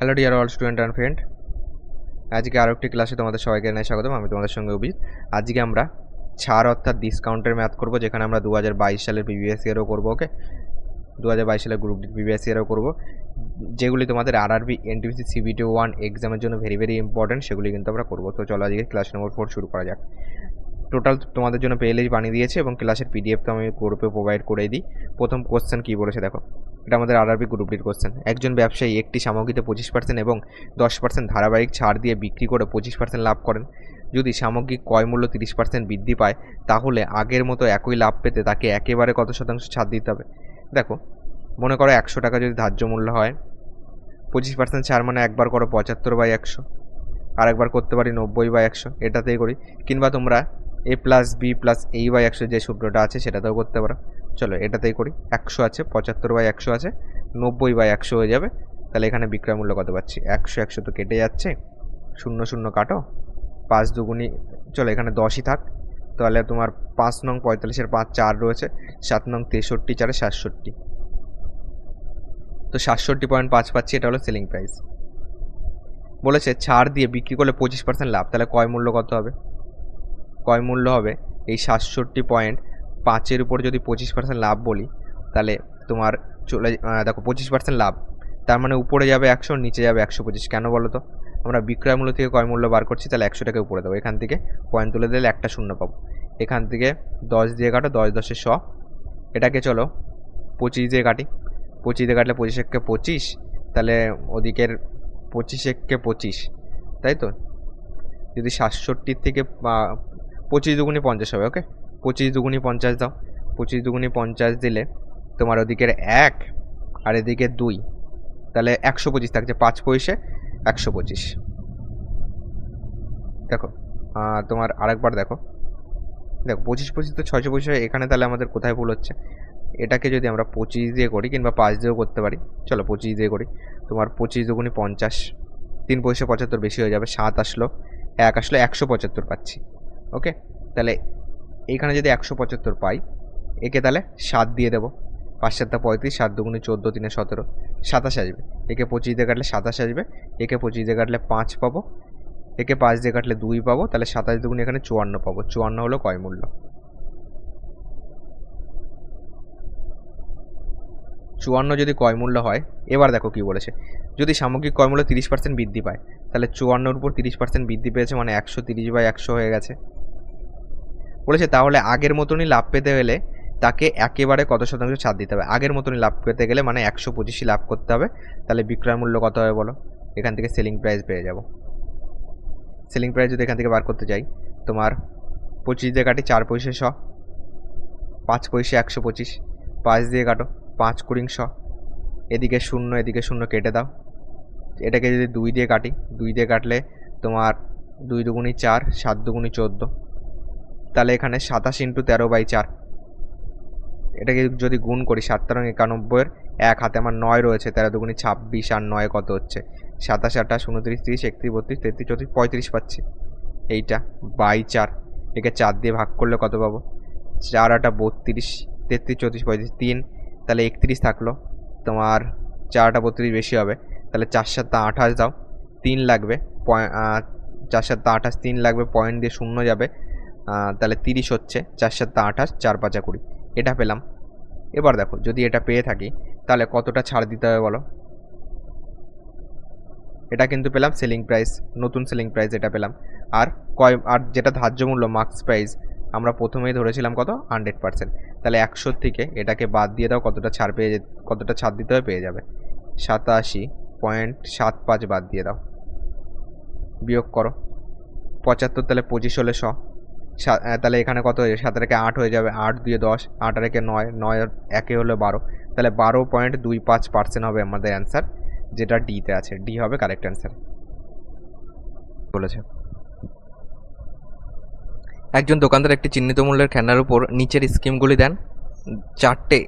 Hello dear all student and friend, আজকে আরও একটি ক্লাসে তোমাদের সবাইকে জানাই স্বাগতম। আমি তোমাদের সঙ্গে অভিজিৎ। আজকে আমরা ছাড় অর্থাৎ ডিসকাউন্টের ম্যাথ করব, যেখানে আমরা 2022 সালের প্রিভিয়াস ইয়ারও করবো। ওকে, 2022 সালের গ্রুপ ডি প্রিভিয়াস ইয়ারও করবো, যেগুলি তোমাদের আরআরবি এনটিপিসি সিবিটি 1 এক্সামের জন্য ভেরি ভেরি ইম্পর্টেন্ট, সেগুলি কিন্তু আমরা করবো। তো চলো আজকে ক্লাস নম্বর 4 শুরু করা যাক। টোটাল তোমাদের জন্য প্লেলিস্ট বানিয়ে দিয়েছে এবং ক্লাসের পিডিএফ তো আমি গ্রুপে প্রোভাইড করে দিই। প্রথম কোশ্চেন কী বলেছে দেখো, এটা আমাদের আরআরবি গ্রুপ ডির কোশ্চেন। একজন ব্যবসায়ী একটি সামগ্রীতে 25% এবং 10% ধারাবাহিক ছাড় দিয়ে বিক্রি করে 25% লাভ করেন। যদি সামগ্রিক ক্রয় মূল্য 30% বৃদ্ধি পায়, তাহলে আগের মতো একই লাভ পেতে তাকে একেবারে কত শতাংশ ছাড় দিতে হবে? দেখো, মনে করো 100 টাকা যদি ধার্য মূল্য হয়, 25% ছাড় মানে একবার করো 75/100, আর একবার করতে পারি 90/100, এটাতেই করি। কিংবা তোমরা a+b+a/100 যে সূত্রটা আছে সেটাতেও করতে পারো। চলো এটাতেই করি। 100 আছে, 75/100 আছে, 90/100 হয়ে যাবে। তাহলে এখানে বিক্রয় মূল্য কত পাচ্ছি? 100 তো কেটে যাচ্ছে, 0 0 কাটো, 5 দুগুনি, চলো এখানে 10ই থাক। তাহলে তোমার 5 নং 45-এর 5 4 রয়েছে, 7 নং 63, 4 67, তো 67.5 পাচ্ছি। এটা হলো সেলিং প্রাইস। বলেছে ছাড় দিয়ে বিক্রি করলে 25% লাভ, তাহলে ক্রয় মূল্য কত হবে? ক্রয় মূল্য হবে এই 67.5-এর উপর যদি 25% লাভ বলি, তাহলে তোমার চলে দেখো 25% লাভ, তার মানে উপরে যাবে 100, নিচে যাবে 125। কেন বলো তো? আমরা বিক্রয় মূল্য থেকে ক্রয় মূল্য বার করছি, তাহলে 100টাকে উপরে দেবো। এখান থেকে পয়েন্ট তুলে দিলে একটা শূন্য পাবো। এখান থেকে 10 দিয়ে কাটো, 10 10 100। এটাকে চলো 25 দিয়ে কাটি, 25 দিয়ে কাটলে 25 1 25, তাহলে ওদিকের 25 1 25, তাই তো? যদি 67 থেকে 25 দুগুনি 50 হবে। ওকে, 25 দুগুনি 50 দাও, 25 দুগুনি 50 দিলে তোমার ওদিকের 1 আর এদিকে 2, তাহলে 125 থাকছে, 5 পয়সে 125। দেখো তোমার আরেকবার দেখো, 25 25 তো 600 পয়সা। এখানে তাহলে আমাদের কোথায় ভুল হচ্ছে? এটাকে যদি আমরা 25 দিয়ে করি কিংবা 5 দিয়েও করতে পারি, চলো 25 দিয়ে করি। তোমার 25 দুগুনি 50, 3 পয়সা 75 বেশি হয়ে যাবে, 7 আসলো, 1 আসলো, 175 পাচ্ছি। ওকে, তাহলে এইখানে যদি 175 পাই, একে তাহলে 7 দিয়ে দেবো, 5 7 35, 7 দুগুনি 14, 3 17, 27 আসবে। একে 25 দিয়ে কাটলে 27 আসবে, একে 25 দিয়ে কাটলে 5 পাবো, একে 5 দিয়ে কাটলে 2 পাবো, তাহলে 27 দুগুনি এখানে 54 পাবো। 54 হলো ক্রয় মূল্য। 54 যদি ক্রয় মূল্য হয়, এবার দেখো কি বলেছে, যদি সামগ্রিক ক্রয় মূল্য 30% বৃদ্ধি পায়, তাহলে 54-এর উপর 30% বৃদ্ধি পেয়েছে, মানে 130/100 হয়ে গেছে। বলেছে তাহলে আগের মতনই লাভ পেতে গেলে তাকে একেবারে কত শতাংশ ছাড় দিতে হবে? আগের মতনই লাভ পেতে গেলে মানে 125 লাভ করতে হবে। তাহলে বিক্রয় মূল্য কত হবে বলো? এখান থেকে সেলিং প্রাইস পেয়ে যাব। সেলিং প্রাইস যদি এখান থেকে বার করতে চাই, তোমার 25 দিয়ে কাটি, 4 পয়সা 100, 5 পয়সা 125, 5 দিয়ে কাটো, 5 কুড়ি 100, এদিকে 0 এদিকে 0 কেটে দাও। এটাকে যদি 2 দিয়ে কাটি, 2 দিয়ে কাটলে তোমার 2 দুগুনি 4, 7 দুগুনি 14, তাহলে এখানে 27 × 13/4। এটাকে যদি গুণ করি, 7 13 91, 1 হাতে আমার 9 রয়েছে, 13 দুগুনি 26, আর 9 কত হচ্ছে? 27 28 29 30 31 32 33 34 35 পাচ্ছি। এইটা বাই 4, একে 4 দিয়ে ভাগ করলে কত পাবো? 4 8 32, 33 34 35 3, তাহলে 31 থাকলো। তোমার 4 8 32 বেশি হবে, তাহলে 4 7 28 দাও, 3 লাগবে, 4 7 28, 3 লাগবে, পয়েন্ট দিয়ে 0 যাবে, তাহলে 30 হচ্ছে। 4 7 28, 4 5 20, এটা পেলাম। এবার দেখো, যদি এটা পেয়ে থাকি, তাহলে কতটা ছাড় দিতে হবে বলো? এটা কিন্তু পেলাম সেলিং প্রাইস, নতুন সেলিং প্রাইস এটা পেলাম। আর যেটা ধার্য মূল্য মার্কস প্রাইস, আমরা প্রথমেই ধরেছিলাম কত? 100%। তাহলে 100 থেকে এটাকে বাদ দিয়ে দাও, কতটা ছাড় দিতে হবে পেয়ে যাবে। 87.75 বাদ দিয়ে দাও, বিয়োগ করো 75, তাহলে 25 হলে 100, তাহলে এখানে কত হয়ে যাবে? 7 থেকে 8 হয়ে যাবে, 8 2 10, 8 আর 1 9, 9 আর 1 হলো 12, তাহলে 12.25% হবে আমাদের অ্যান্সার, যেটা ডিতে আছে। ডি হবে কারেক্ট অ্যান্সার বলেছে। একজন দোকানদার একটি চিহ্নিত মূল্যের খেলনার উপর নিচের স্কিমগুলি দেন। 4টে,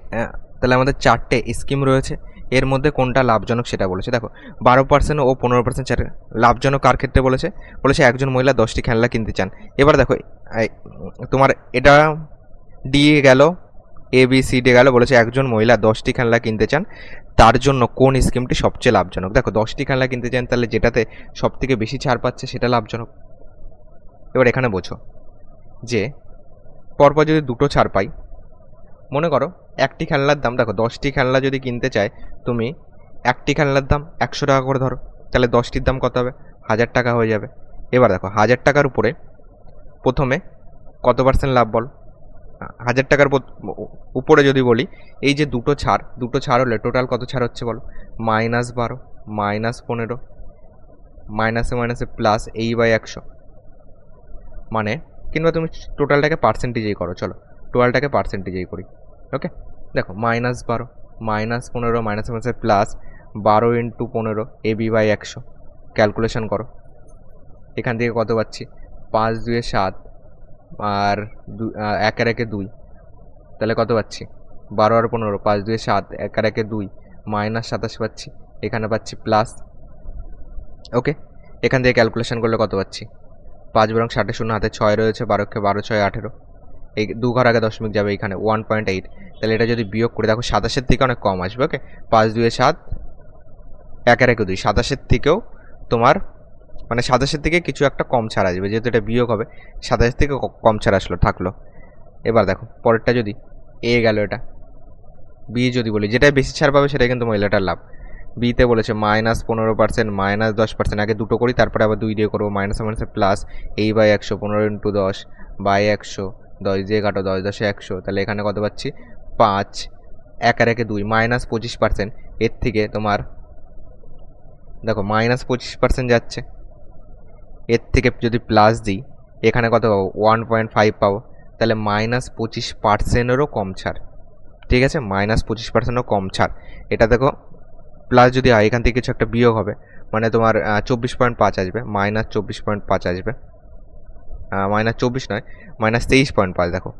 তাহলে আমাদের 4টে স্কিম রয়েছে, এর মধ্যে কোনটা লাভজনক সেটা বলেছে। দেখো 12% ও 15% ছাড় লাভজনক কার ক্ষেত্রে বলেছে? একজন মহিলা 10টি খেলনা কিনতে চান। এবার দেখো তোমার এটা ডি গেল, ABCD গেল। বলেছে একজন মহিলা 10টি খেলনা কিনতে চান, তার জন্য কোন স্কিমটি সবচেয়ে লাভজনক। দেখো 10টি খেলনা কিনতে চান, তাহলে যেটাতে সবথেকে বেশি ছাড় পাচ্ছে সেটা লাভজনক। এবার এখানে বোঝো যে পরপর যদি দুটো ছাড় পাই, মনে করো একটি খেলনার দাম, দেখো 10টি খেলনা যদি কিনতে চায় তুমি, একটি খেলনার দাম 100 টাকা করে ধরো, তাহলে 10টির দাম কত হবে? 1000 টাকা হয়ে যাবে। এবার দেখো 1000 টাকার উপরে প্রথমে কত পার্সেন্ট লাভ বল? 1000 টাকার উপরে যদি বলি, এই যে দুটো ছাড় হলে টোটাল কত ছাড় হচ্ছে বলো? -12, -15, মাইনাসে মাইনাসে প্লাস এই/100, মানে কিংবা তুমি টোটালটাকে পার্সেন্টেজেই করো, চলো টোটালটাকে পার্সেন্টেজেই করি। ওকে, দেখো -12, -15, মাইনাসে মাইনাসে প্লাস 12 × 15 AB/100, ক্যালকুলেশন করো। এখান থেকে কত পাচ্ছি? 5 2 7 আর 1 আর 1 2, তাহলে কত পাচ্ছি? 12 আর 15, 5 2 7, 1 আর 1 2, -27 পাচ্ছি। এখানে পাচ্ছি প্লাস। ওকে, এখান থেকে ক্যালকুলেশন করলে কত পাচ্ছি? 5 বরং 60 শূন্য হাতে 6 রয়েছে, 12 12 6 18, এই 2 ঘর আগে দশমিক যাবে, এখানে 1.8। তাহলে এটা যদি বিয়োগ করে দেখো 27-এর থেকে অনেক কম আসবে। ওকে, 5 2 7, 1 আর 1 2, 27-এর থেকেও তোমার মানে 27-এর থেকে কিছু একটা কম ছাড় আসবে, যেহেতু এটা বিয়োগ হবে 27-এর থেকে কম ছাড় থাকলো। এবার দেখো পরেরটা যদি এ গেল, এটা বি যদি বলি, যেটাই বেশি ছাড় পাবে সেটাই কিন্তু মহিলাটার লাভ। বিতে বলেছে -15%, -10%, আগে দুটো করি তারপরে আবার 2 দিয়ে করবো, মাইনাসে মাইনাসে প্লাস এই/100, 15 × 10/100, 10 দিয়ে কাটো, 10 10 100, তাহলে এখানে কত পাচ্ছি? 5, 1 আর 1 2, -25%, এর থেকে তোমার দেখো -25% যাচ্ছে, এর থেকে যদি প্লাস দিই এখানে কত পাবো? 1.5 পাবো, তাহলে -25%-এরও কম ছাড়। ঠিক আছে, -25%-ও কম ছাড়। এটা দেখো প্লাস যদি হয়, এখান থেকে কিছু একটা বিয়োগ হবে, মানে তোমার 24.5 আসবে, -24.5 আসবে, -24 নয়, -23.5, দেখো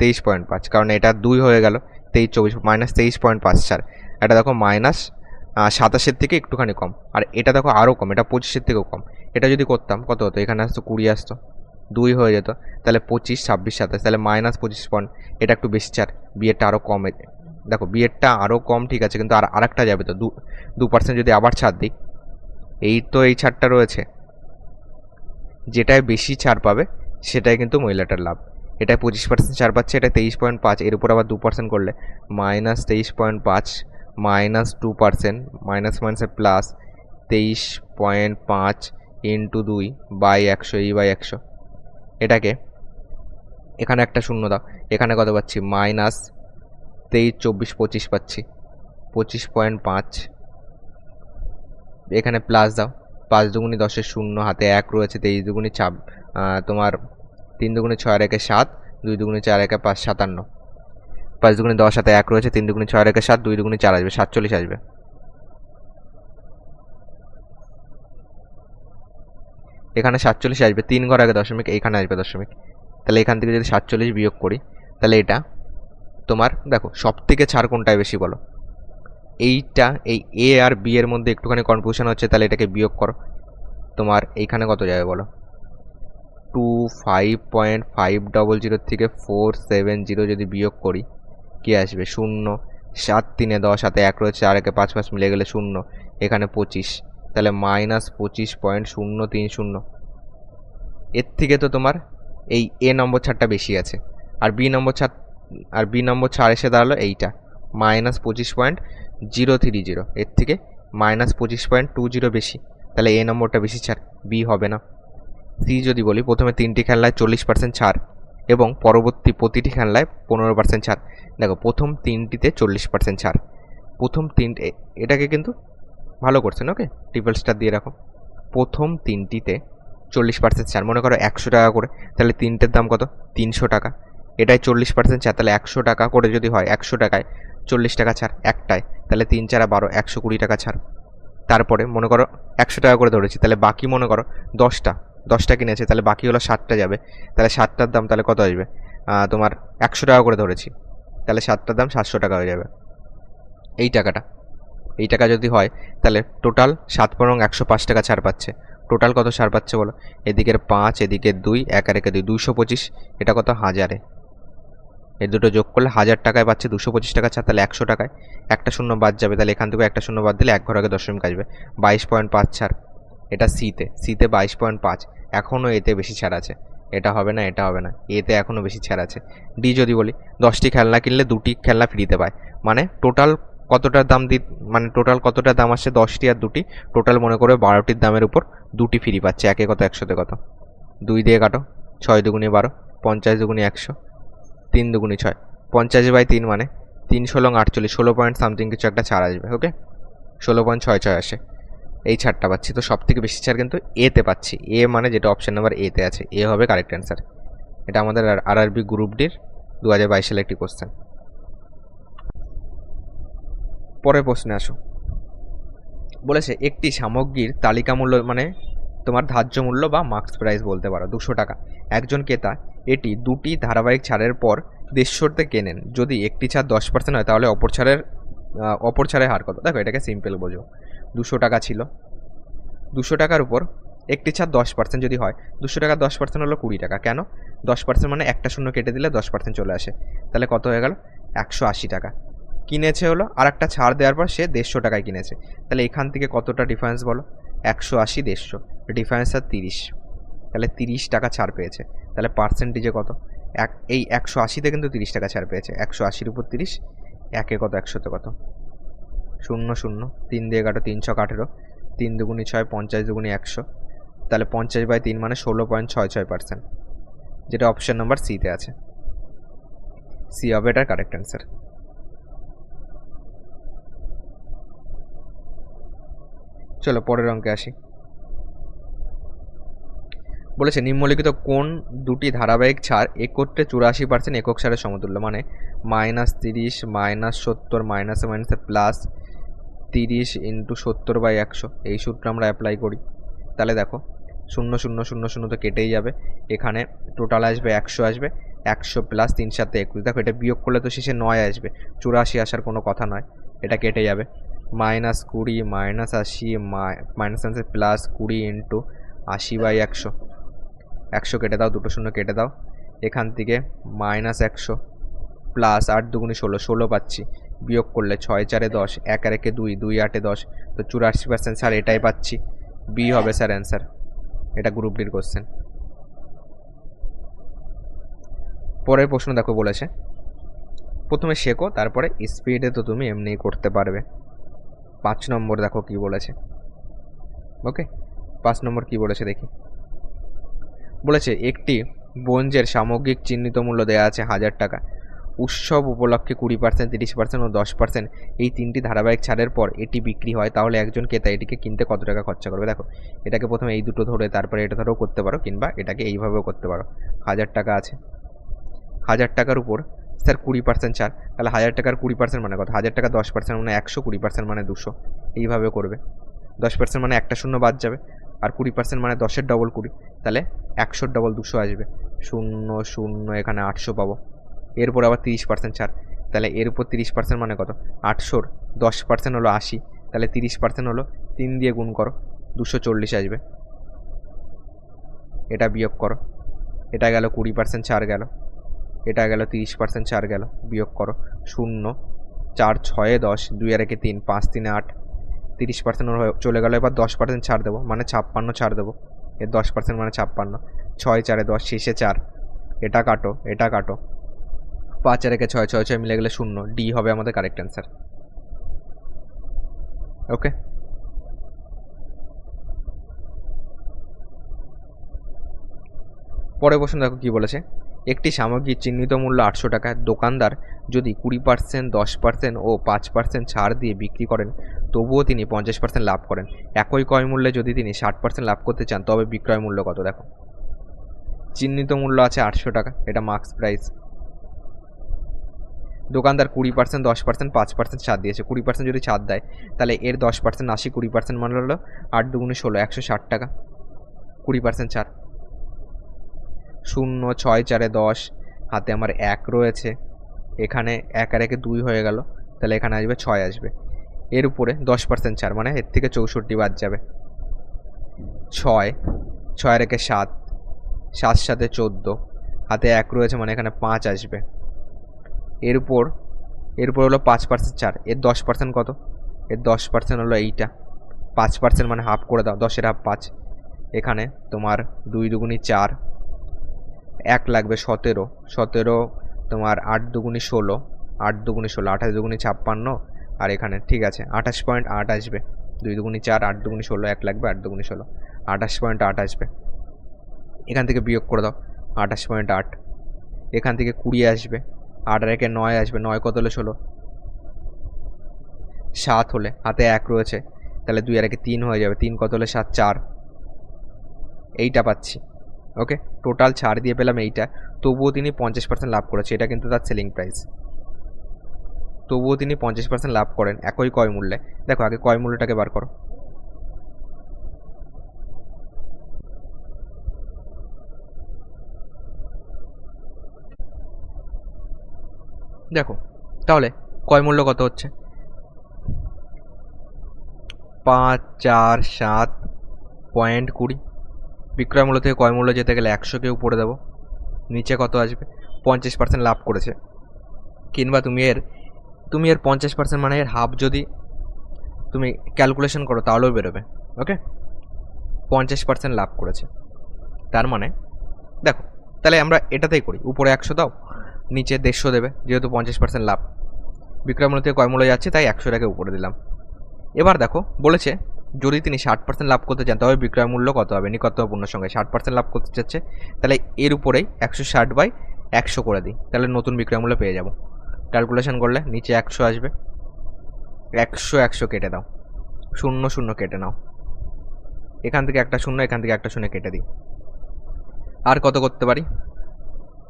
23.5, কারণ এটা 2 হয়ে গেল, 23 24 -23.5 ছাড়। এটা দেখো -27-এর থেকে একটুখানি কম, আর এটা দেখো আরও কম, এটা 25-এর থেকেও কম। এটা যদি করতাম কত হতো? এখানে আসতো 20 আসতো, 2 হয়ে যেত, তাহলে 25 26 27, তাহলে -25. এটা একটু বেশি ছাড়, বিয়েরটা আরও কম। দেখো বিয়েরটা আরও কম, ঠিক আছে, কিন্তু আরেকটা যাবে তো 2% যদি আবার ছাড় দিই, এই তো এই ছাড়টা রয়েছে, যেটায় বেশি ছাড় পাবে সেটাই কিন্তু মহিলাটার লাভ। এটায় 25% ছাড় পাচ্ছে, এটা 23.5, এর উপর আবার 2% করলে -23.5, -2%, মাইনাস মাইনাসে প্লাস 23.5 × 2/100 এই/100। এটাকে এখানে একটা শূন্য দাও, এখানে কত পাচ্ছি? -23 24 25 পাচ্ছি, 25.5, এখানে প্লাস দাও, 5 দুগুণি 10-এর শূন্য, হাতে 1 রয়েছে, 23 দুগুণি তোমার 3 দুগুণি 6 আর 1 7, 2 দুগুণি 4 1 5 57, 5 দুগুণি 10, হাতে 1 রয়েছে, 3 দুগুণি 6 আর 1 7, 2 দুগুণি 4 আসবে, 47 আসবে। এখানে 47 আসবে, 3 ঘর আগে দশমিক, এইখানে আসবে দশমিক, তাহলে এখান থেকে যদি 47 বিয়োগ করি, তাহলে এটা তোমার দেখো সব থেকে ছাড় কোনটায় বেশি বলো? এইটা, এই এ আর বি এর মধ্যে একটুখানি কনফিউশন হচ্ছে, তাহলে এটাকে বিয়োগ করো। তোমার এইখানে কত যাবে বলো? 25.500 থেকে 470 যদি বিয়োগ করি কি আসবে? 0, 7 3 10, হাতে 1 রয়েছে, আর 1 5 5 মিলে গেলে 0, এখানে 25, তাহলে -25.030। এর থেকে তো তোমার এই এ নম্বর ছাড়টা বেশি আছে, আর বি নম্বর ছাড় এসে দাঁড়ালো এইটা -25.030, এর থেকে -25.20 বেশি, তাহলে এ নম্বরটা বেশি ছাড়, বি হবে না। সি যদি বলি, প্রথমে 3টি খেলনায় 40% ছাড় এবং পরবর্তী প্রতিটি খেলনায় 15% ছাড়। দেখো প্রথম 3টিতে 40% ছাড়, প্রথম 3টে, এটাকে কিন্তু ভালো করছেন, ওকে ট্রিপল স্টার দিয়ে রাখো। প্রথম 3টিতে 40% ছাড়, মনে করো 100 টাকা করে, তাহলে 3টের দাম কত? 300 টাকা। এটাই 40% ছাড়, তাহলে 100 টাকা করে যদি হয়, 100 টাকায় 40 টাকা ছাড় একটায়, তাহলে 3 4 12, 120 টাকা ছাড়। তারপরে মনে করো 100 টাকা করে ধরেছি, তাহলে বাকি মনে করো 10টা কিনেছে, তাহলে বাকি হলো 7টা যাবে, তাহলে 7টার দাম তাহলে কত আসবে? তোমার 100 টাকা করে ধরেছি, তাহলে 7টার দাম 700 টাকা হয়ে যাবে। এই টাকা যদি হয়, তাহলে টোটাল 7 পরং 105 টাকা ছাড় পাচ্ছে। টোটাল কত ছাড় পাচ্ছে বলো? এদিকের 5, এদিকের 2, 1 আর 1 2, 225, এটা কত? 1000-এ। এই দুটো যোগ করলে 1000 টাকায় পাচ্ছে 225 টাকা ছাড়, তাহলে 100 টাকায় একটা শূন্য বাদ যাবে, তাহলে এখান থেকে একটা শূন্য বাদ দিলে এক ঘর আগে দশমিক আসবে। 22.5 ছাড়, এটা সিতে 22.5। এখনও এতে বেশি ছাড় আছে, এটা হবে না, এটা হবে না, এতে এখনও বেশি ছাড় আছে। ডি যদি বলি 10টি খেলনা কিনলে 2টি খেলনা ফ্রিতে পায়, মানে টোটাল কতটার দাম টোটাল কতটা দাম আসছে 10টি আর 2টি, টোটাল মনে করে 12টির দামের উপর 2টি ফ্রি পাচ্ছে। একে কত, 100তে কত, 2 দিয়ে কাটো, 6 দুগুণে 12, 50 দুগুণে 100, 3 দুগুণে 6, 50/3 মানে 3 16 48, 16 পয়েন্ট সামথিং কিছু একটা ছাড় আসবে। ওকে, 16.66 আসে, এই ছাড়টা পাচ্ছি। তো সব থেকে বেশি ছাড় কিন্তু এতে পাচ্ছি, এ মানে যেটা অপশন নাম্বার এতে আছে, এ হবে কারেক্ট অ্যান্সার। এটা আমাদের আরআরবি গ্রুপ ডির 2022 সালে একটি কোশ্চেন। পরের প্রশ্নে আসো। বলেছে একটি সামগ্রীর তালিকা মূল্য মানে তোমার ধার্য মূল্য বা মার্কস প্রাইস বলতে পারো 200 টাকা। একজন ক্রেতা এটি 2টি ধারাবাহিক ছাড়ের পর 150তে কেনেন। যদি একটি ছাড় 10% হয় তাহলে অপর ছাড়ের হার কত? দেখো এটাকে সিম্পল বোঝো। 200 টাকা ছিল, 200 টাকার উপর একটি ছাড় 10% যদি হয়, 200 টাকা 10% হলো 20 টাকা। কেন? 10% মানে একটা শূন্য কেটে দিলে 10% চলে আসে, তাহলে কত হয়ে গেল? 180 টাকা। কিনেছে হলো, আর একটা ছাড় দেওয়ার পর সে 150 টাকায় কিনেছে, তাহলে এখান থেকে কতটা ডিফারেন্স বলো? 180 150, ডিফারেন্স আর 30, তাহলে 30 টাকা ছাড় পেয়েছে। তাহলে পার্সেন্টেজে কত? এই 180তে কিন্তু 30 টাকা ছাড় পেয়েছে। 180-র উপর 30, একে কত, 100তে কত? 0 0, 3 দিয়ে কাটো, 3 6 18, 3 দুগুণে 6, 50 দুগুণে 100, তাহলে 50/3 মানে 16.66%, যেটা অপশন নাম্বার সিতে আছে। সি হবে এটার কারেক্ট অ্যান্সার। চলো পরের অঙ্কে আসি। বলেছে নিম্নলিখিত কোন দুটি ধারাবাহিক ছাড় একত্রে 84% একক ছাড়ের সমতুল্য? মানে -30, -70, মাইনাসে মাইনাসে প্লাস 30 × 70/100, এই সূত্র আমরা অ্যাপ্লাই করি। তাহলে দেখো 0 0 0 0 তো কেটেই যাবে, এখানে টোটাল আসবে 100 আসবে, 100 প্লাস 3 7 21। দেখো এটা বিয়োগ করলে তো শেষে 9 আসবে, 84 আসার কোনো কথা নয়, এটা কেটে যাবে। -20, -80, মাইনাস প্লাস 20 × 80/100, 100 কেটে দাও, দুটো শূন্য কেটে দাও, এখান থেকে -100 প্লাস 8 দুগুণে 16, 16 পাচ্ছি, বিয়োগ করলে 6 4 10, 1 আর 1 2, 2 8 10, তো 84% স্যার এটাই পাচ্ছি। বি হবে স্যার অ্যান্সার, এটা গ্রুপ ডির কোশ্চেন। পরের প্রশ্ন দেখো বলেছে প্রথমে শেখো তারপরে স্পিডে তো তুমি এমনিই করতে পারবে। 5 নম্বর দেখো কি বলেছে। ওকে, 5 নম্বর কি বলেছে দেখি। বলেছে একটি ব্রোঞ্জের সামগ্রিক চিহ্নিত মূল্য দেওয়া আছে 1000 টাকা। উৎসব উপলক্ষে 20%, 30% ও 10% এই তিনটি ধারাবাহিক ছাড়ের পর এটি বিক্রি হয়, তাহলে একজন ক্রেতা এটিকে কিনতে কত টাকা খরচা করবে? দেখো এটাকে প্রথমে এই দুটো ধরে তারপরে এটা ধরেও করতে পারো, কিংবা এটাকে এইভাবেও করতে পারো। 1000 টাকা আছে, 1000 টাকার উপর স্যার 20% ছাড়, তাহলে 1000 টাকার 20% মানে কত? 1000 টাকা 10% মানে 100, 20% মানে 200, এইভাবে করবে। 10% মানে একটা শূন্য বাদ যাবে, আর 20% মানে 10-এর ডবল 20, তাহলে 100-র ডবল 200 আসবে। 0 0, এখানে 800 পাবো। এরপর আবার 30% ছাড়, তাহলে এর উপর 30% মানে কত? 800-র 10% হলো 80, তাহলে 30% হলো 3 দিয়ে গুণ করো, 240 আসবে। এটা বিয়োগ করো, এটা গেল 20% ছাড় গেল, এটা গেল 30% ছাড় গেল, বিয়োগ করো। 0 4 6 10, 2 আর 1 3, 5 3 8, 30% চলে গেল। এবার 10% ছাড় দেবো, মানে 56 ছাড় দেবো, এর 10% মানে 56, 6 4 10, শেষে 4, এটা কাটো, এটা কাটো, 5 আর 1 6, 6 6 মিলে গেলে 0, ডি হবে আমাদের কারেক্ট অ্যান্সার। ওকে, পরের প্রশ্ন দেখো কি বলেছে। একটি সামগ্রীর চিহ্নিত মূল্য 800 টাকা। দোকানদার যদি 20%, 10% ও 5% ছাড় দিয়ে বিক্রি করেন, তবুও তিনি 50% লাভ করেন। একই ক্রয় মূল্যে যদি তিনি 60% লাভ করতে চান, তবে বিক্রয় মূল্য কত? দেখো চিহ্নিত মূল্য আছে 800 টাকা, এটা মার্কস প্রাইস। দোকানদার 20%, 10%, 5% ছাড় দিয়েছে। 20% যদি ছাড় দেয়, তাহলে এর 10% 80, 20% মানে হলো 8 দুগুণে 16, 160 টাকা। 20% ছাড়, 0 6 4 10, হাতে আমার 1 রয়েছে, এখানে 1 আর 1 2 হয়ে গেল, তাহলে এখানে আসবে 6 আসবে। এর উপরে 10% ছাড়, মানে এর থেকে 64 বাদ যাবে। 6 6 আর 1 7, 7 7 14, হাতে 1 রয়েছে, মানে এখানে 5 আসবে। এরপর হলো 5% ছাড়, এর 10% কত, এর 10% হলো এইটা, 5% মানে হাফ করে দাও, 10-এর হাফ 5, এখানে তোমার 2 দুগুনি 4, 1 লাগবে 17, তোমার 8 দুগুনি 16, 8 দুগুনি 16, 28 দুগুনি 56, আর এখানে ঠিক আছে 28.8 আসবে, 2 দুগুনি 4, 8 দুগুনি 16, 1 লাগবে 8 দুগুনি 16, 28.8 আসবে। এখান থেকে বিয়োগ করে দাও 28.8, এখান থেকে 20 আসবে, 8 আর 1-এ 9 আসবে, 9 কত হলে 16, 7 হলে হাতে 1 রয়েছে, তাহলে 2 আর 1-এ 3 হয়ে যাবে, 3 কত হলে 7, 4, এইটা পাচ্ছি। ওকে, টোটাল ছাড় দিয়ে পেলাম এইটা, তবুও তিনি 50% লাভ করেছে, এটা কিন্তু তার সেলিং প্রাইস, তবুও তিনি 50% লাভ করেন একই ক্রয় মূল্যে। দেখো আগে ক্রয় মূল্যটাকে বার করো, দেখো তাহলে ক্রয় মূল্য কত হচ্ছে, 547.20, বিক্রয় মূল্য থেকে ক্রয় মূল্য যেতে গেলে 100-কে উপরে দেবো, নিচে কত আসবে, 50% লাভ করেছে, কিংবা তুমি এর 50% মানে এর হাফ যদি তুমি ক্যালকুলেশন করো তাহলেও বেরোবে। ওকে, 50% লাভ করেছে, তার মানে দেখো তাহলে আমরা এটাতেই করি, উপরে 100 দাও, নিচে 150 দেবে, যেহেতু 50% লাভ, বিক্রয় মূল্য থেকে ক্রয় মূল্য যাচ্ছে তাই 100টাকে উপরে দিলাম। এবার দেখো বলেছে যদি তিনি 60% লাভ করতে চান তবে বিক্রয় মূল্য কত হবে, নিকটতম সঙ্গে 60% লাভ করতে চাচ্ছে, তাহলে এর উপরেই 160/100 করে দিই, তাহলে নতুন বিক্রয় মূল্য পেয়ে যাব। ক্যালকুলেশন করলে নিচে 100 আসবে, 100 কেটে দাও, 0 কেটে নাও, এখান থেকে একটা 0, এখান থেকে একটা 0 কেটে দিই, আর কত করতে পারি,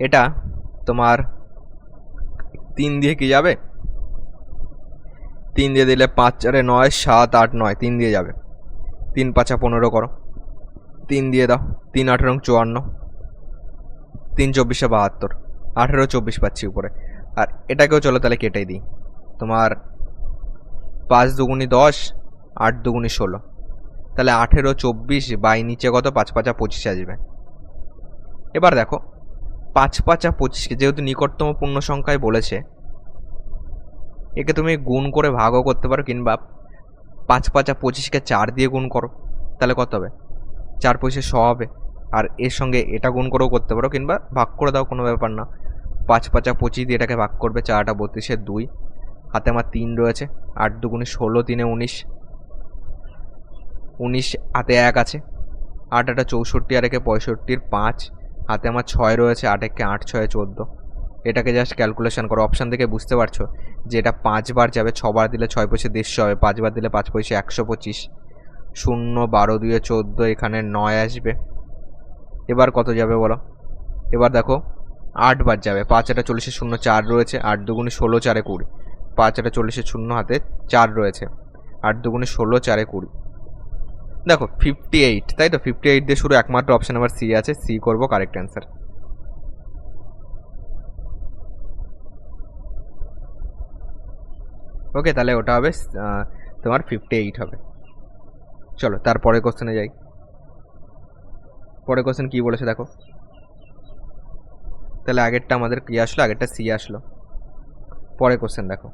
এটা তোমার 3 দিয়ে কি যাবে, 3 দিয়ে দিলে 5-4-এ 9, 7-8, 9, 3 দিয়ে যাবে, 3-5 15 করো, 3 দিয়ে দাও, 3-18 54, 3-24 72, 18-24 পাচ্ছি উপরে, আর এটাকেও চলো তাহলে কেটেই দিই, তোমার 5 দুগুনি 10, 8 দুগুনি 16, তাহলে 18-24 বাই নিচে কত, 5-5 25 আসবে। এবার দেখো 5-5 25কে যেহেতু নিকটতম পূর্ণ সংখ্যায় বলেছে, একে তুমি গুণ করে ভাগও করতে পারো, কিংবা 5-5 25কে 4 দিয়ে গুণ করো, তাহলে কত হবে, 4 পয়সা 100 হবে, আর এর সঙ্গে এটা গুণ করেও করতে পারো, কিংবা ভাগ করে দাও, কোনো ব্যাপার না, 5-5 25 দিয়ে এটাকে ভাগ করবে, 4-8 32, 2 হাতে আমার 3 রয়েছে, 8 দুগুনি 16, 3-এ 19, 19 হাতে 1 আছে, 8-8 64, আর 1-এ 65, 5 হাতে আমার 6 রয়েছে, 8-1 8, 6 14, এটাকে জাস্ট ক্যালকুলেশন করো, অপশান থেকে বুঝতে পারছো যে এটা 5 বার যাবে, 6 বার দিলে 6 পয়সা 150 হবে, 5 বার দিলে 5 পয়সা 125, 0 12 2 14, এখানে 9 আসবে। এবার কত যাবে বলো, এবার দেখো 8 বার যাবে, 5-8 40, 0 4 রয়েছে, 8 দুগুনি 16, 4-এ 20, 5-8 40, 0 হাতে 4 রয়েছে, 8 দুগুনি 16, 4-এ 20, দেখো 58, তাই তো 58 দিয়ে শুরু, একমাত্র অপশান নাম্বার সি আছে, সি করবো কারেক্ট অ্যান্সার। ওকে, তাহলে ওটা হবে তোমার 58 হবে। চলো তারপরে কোশ্চেনে যাই, পরের কোশ্চেন কি বলেছে দেখো, তাহলে আগেরটা আমাদের কি আসলো, আগেরটা সি আসলো, পরের কোশ্চেন দেখো,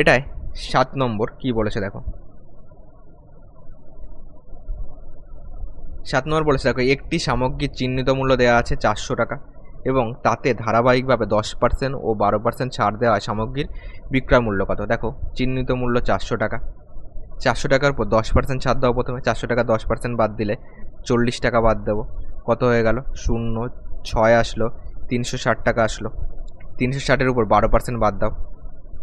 এটাই 7 নম্বর কি বলেছে দেখো, 7 নম্বর বলেছে দেখো, একটি সামগ্রীর চিহ্নিত মূল্য দেওয়া আছে 400 টাকা এবং তাতে ধারাবাহিকভাবে 10% ও 12% ছাড় দেওয়া সামগ্রীর বিক্রয় মূল্য কত। দেখো চিহ্নিত মূল্য 400 টাকা, 400 টাকার উপর 10% ছাড় দাও, প্রথমে 400 টাকা 10% বাদ দিলে 40 টাকা বাদ দেবো, কত হয়ে গেল, 0 6 আসলো, 360 টাকা আসলো, 360-এর উপর 12% বাদ দাও,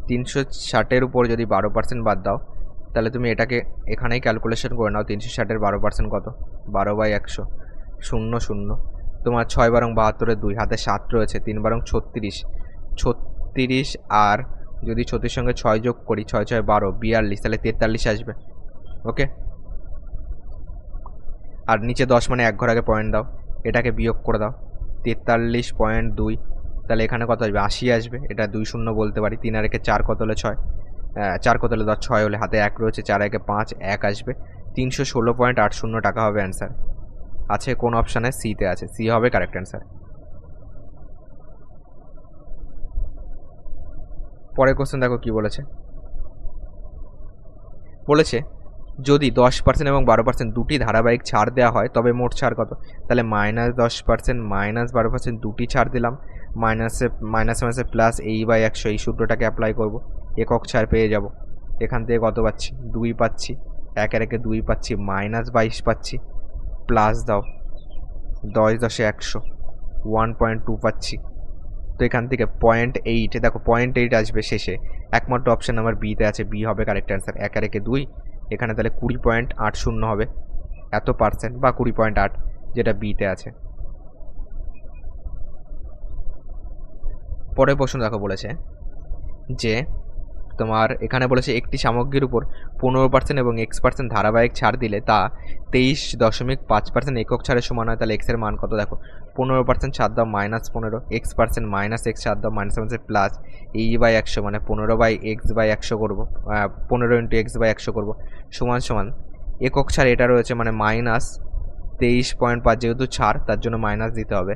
360-এর উপর যদি 12% বাদ দাও তাহলে তুমি এটাকে এখানেই ক্যালকুলেশন করে নাও, 360-এর 12% কত, 12/100, 0 0, তোমার 6 বারং 72-এ 2, হাতে 7 রয়েছে, 3 বারং 36, 36, আর যদি 36 সঙ্গে 6 যোগ করি, 6 6 12, 42, তাহলে 43 আসবে। ওকে, আর নিচে 10 মানে 1 ঘর আগে পয়েন্ট দাও, এটাকে বিয়োগ করে দাও, 43.2, তাহলে এখানে কত আসবে, 80 আসবে, এটা 2 0 বলতে পারি, 3 আর 1-এ 4 কত হলে 6, 4 কত হলে 10, 6 হলে হাতে 1 রয়েছে, 4 1-এ 5, 1 আসবে, 316.80 টাকা হবে অ্যান্সার। আছে কোন অপশানে? সিতে আছে, সি হবে কারেক্ট অ্যান্সার। পরের কোশ্চেন দেখো কি বলেছে। বলেছে যদি 10% এবং 12% দুটি ধারাবাহিক ছাড় দেওয়া হয় তবে মোট ছাড় কত? তাহলে -10% -12% দুটি ছাড় দিলাম, মাইনাসে মাইনাসে প্লাস এই/100 এই সূত্রটাকে অ্যাপ্লাই করব, একক ছাড় পেয়ে যাব। এখান থেকে কত পাচ্ছি? 2 পাচ্ছি, 1 2 পাচ্ছি, -22 পাচ্ছি, প্লাস দাও 10 10 100, 1.2 পাচ্ছি। তো এখান থেকে 0.8, দেখো 0.8 আসবে শেষে, একমাত্র অপশান নাম্বার বিতে আছে, বি হবে কারেক্ট অ্যান্সার। 1 2, এখানে তাহলে 20.80 হবে, এত পার্সেন্ট বা 20.8, যেটা বিতে আছে। পরের প্রশ্ন দেখো বলেছে যে তোমার এখানে বলেছে একটি সামগ্রীর উপর 15% এবং x% ধারাবাহিক ছাড় দিলে তা 23.5% একক ছাড়ের সমান হয়। তাহলে এক্সের মান কত? দেখো 15% ছাড় দাও -15, x% -x ছাড় দাও -100 প্লাস এই/100 মানে 15/x/100 করবো, 15 × x/100 করবো, সমান সমান একক ছাড় এটা রয়েছে মানে -23.5, যেহেতু ছাড় তার জন্য মাইনাস দিতে হবে,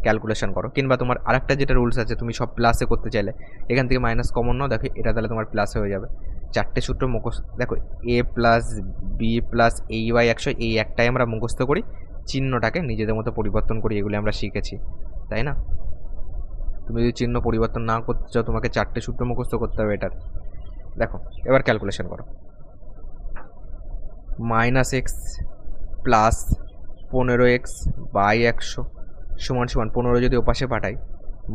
ক্যালকুলেশন করো। কিংবা তোমার আরেকটা যেটা রুলস আছে, তুমি সব প্লাসে করতে চাইলে এখান থেকে মাইনাস কমন নাও, দেখো এটা তাহলে তোমার প্লাসে হয়ে যাবে। 4টে সূত্র মুখস্থ, দেখো a প্লাস বি প্লাস এই/100, এই একটাই আমরা মুখস্থ করি, চিহ্নটাকে নিজেদের মতো পরিবর্তন করি, এগুলি আমরা শিখেছি, তাই না? তুমি যদি চিহ্ন পরিবর্তন না করতে চাও তোমাকে 4টে সূত্র মুখস্থ করতে হবে এটার। দেখো এবার ক্যালকুলেশন করো, -x প্লাস 15x/100 সমান সমান 15 যদি ওপাশে পাঠাই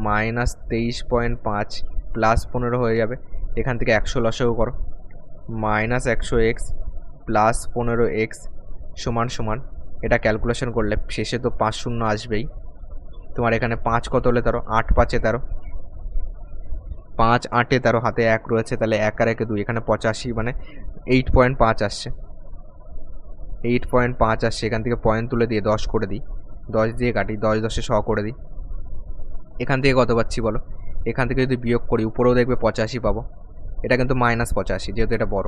-23.5 প্লাস 15 হয়ে যাবে। এখান থেকে 100 লসাগু করো, -100x প্লাস 15x সমান সমান, এটা ক্যালকুলেশন করলে শেষে তো 5 শূন্য আসবেই। তোমার এখানে 5 কত হলে 13, 8 5 13, 5 8 13, হাতে 1 রয়েছে, তাহলে 1 আর 1 2, এখানে 85 মানে 8.5 আসছে, 8.5 আসছে। এখান থেকে পয়েন্ট তুলে দিয়ে 10 করে দিই, 10 দিয়ে কাটি, 10 10 100 করে দিই। এখান থেকে কত পাচ্ছি বলো? এখান থেকে যদি বিয়োগ করি উপরেও দেখবে 85 পাবো, এটা কিন্তু -85 যেহেতু এটা বড়।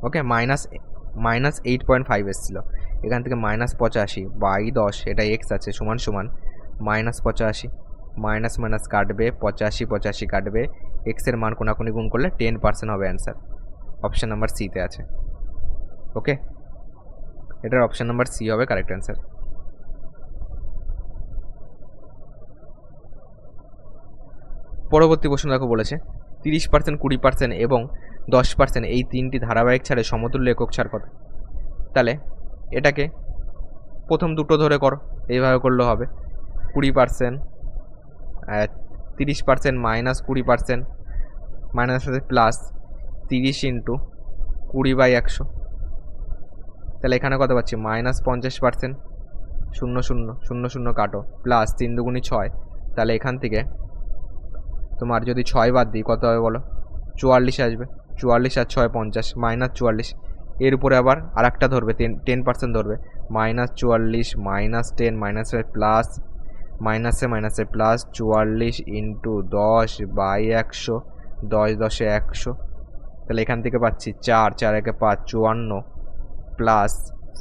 ওকে, -8.5 এসেছিলো, এখান থেকে -85/10, এটা এক্স আছে, সমান সমান -85, মাইনাস মাইনাস কাটবে 85 85 কাটবে, এক্সের মান কোনাকুনি গুণ করলে 10% হবে অ্যান্সার। অপশান নাম্বার সিতে আছে। ওকে, এটার অপশান নাম্বার সি হবে কারেক্ট অ্যান্সার। পরবর্তী প্রশ্ন দেখো বলেছে 30%, 20% এবং 10% এই তিনটি ধারাবাহিক ছাড়ে সমতুল্য একক ছাড় কত? তাহলে এটাকে প্রথম দুটো ধরে করো, এইভাবে করলে হবে 20%, 30% -20% মাইনাস প্লাস 30 × 20/100, তাহলে এখানে কত পাচ্ছি? -50%, 0 0 0 0 কাটো, প্লাস 3 2 6, তাহলে এখান থেকে তোমার যদি 6 বাদ দিই কত হবে বলো? 44 আসবে, 44 আর 6 50, -44, এর উপরে আবার আর একটা ধরবে 10% ধরবে, -44 -10 -5 প্লাস মাইনাসে প্লাস 44 × 10/100, 10 10 100, তাহলে এখান থেকে পাচ্ছি 4 4 1 5 54 প্লাস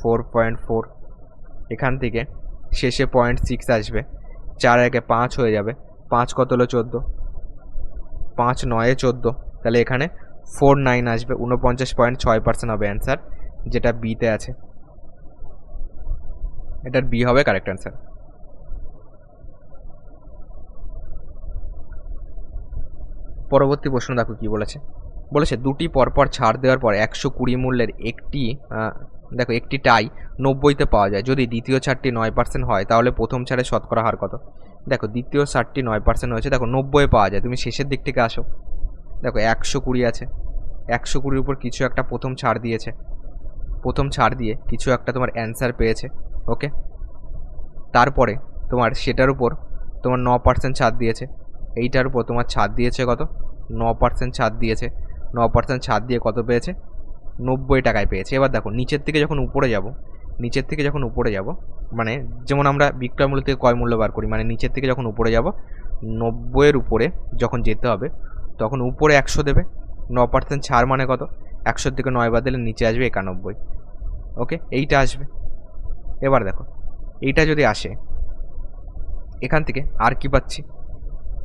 4.4, এখান থেকে শেষে 0.6 আসবে, 4 1 5 হয়ে যাবে, 5 কত হলো 14, 5 9 14, তাহলে এখানে 49 আসবে, 49.6% হবে অ্যান্সার, যেটা বিতে আছে। এটার বি হবে কারেক্ট অ্যান্সার। পরবর্তী প্রশ্ন দেখো কি বলেছে। বলেছে দুটি পরপর ছাড় দেওয়ার পর 120 মূল্যের একটি দেখো একটিটাই 90-তে পাওয়া যায়, যদি দ্বিতীয় ছাড়টি 9% হয় তাহলে প্রথম ছাড়ের শতকরা হার কত? দেখো দ্বিতীয় ছাড়টি 9% হয়েছে, দেখো 90-এ পাওয়া যায়, তুমি শেষের দিক থেকে আসো, দেখো 120 আছে, 120-র উপর কিছু একটা প্রথম ছাড় দিয়েছে, প্রথম ছাড় দিয়ে কিছু একটা তোমার অ্যান্সার পেয়েছে। ওকে, তারপরে তোমার সেটার উপর তোমার 9% ছাড় দিয়েছে, এইটার উপর তোমার ছাড় দিয়েছে কত? 9% ছাড় দিয়েছে, 9% ছাড় দিয়ে কত পেয়েছে? 90 টাকায় পেয়েছে। এবার দেখো নিচের থেকে যখন উপরে যাব, নিচের থেকে যখন উপরে যাব মানে যেমন আমরা বিক্রয় মূল্য থেকে ক্রয় মূল্য বার করি, মানে নিচের থেকে যখন উপরে যাব 90-এর উপরে যখন যেতে হবে তখন উপরে 100 দেবে, 9% ছাড় মানে কত? 100 থেকে 9 বাদ দিলে নিচে আসবে 91। ওকে, এইটা আসবে। এবার দেখো এইটা যদি আসে এখান থেকে আর কি পাচ্ছি,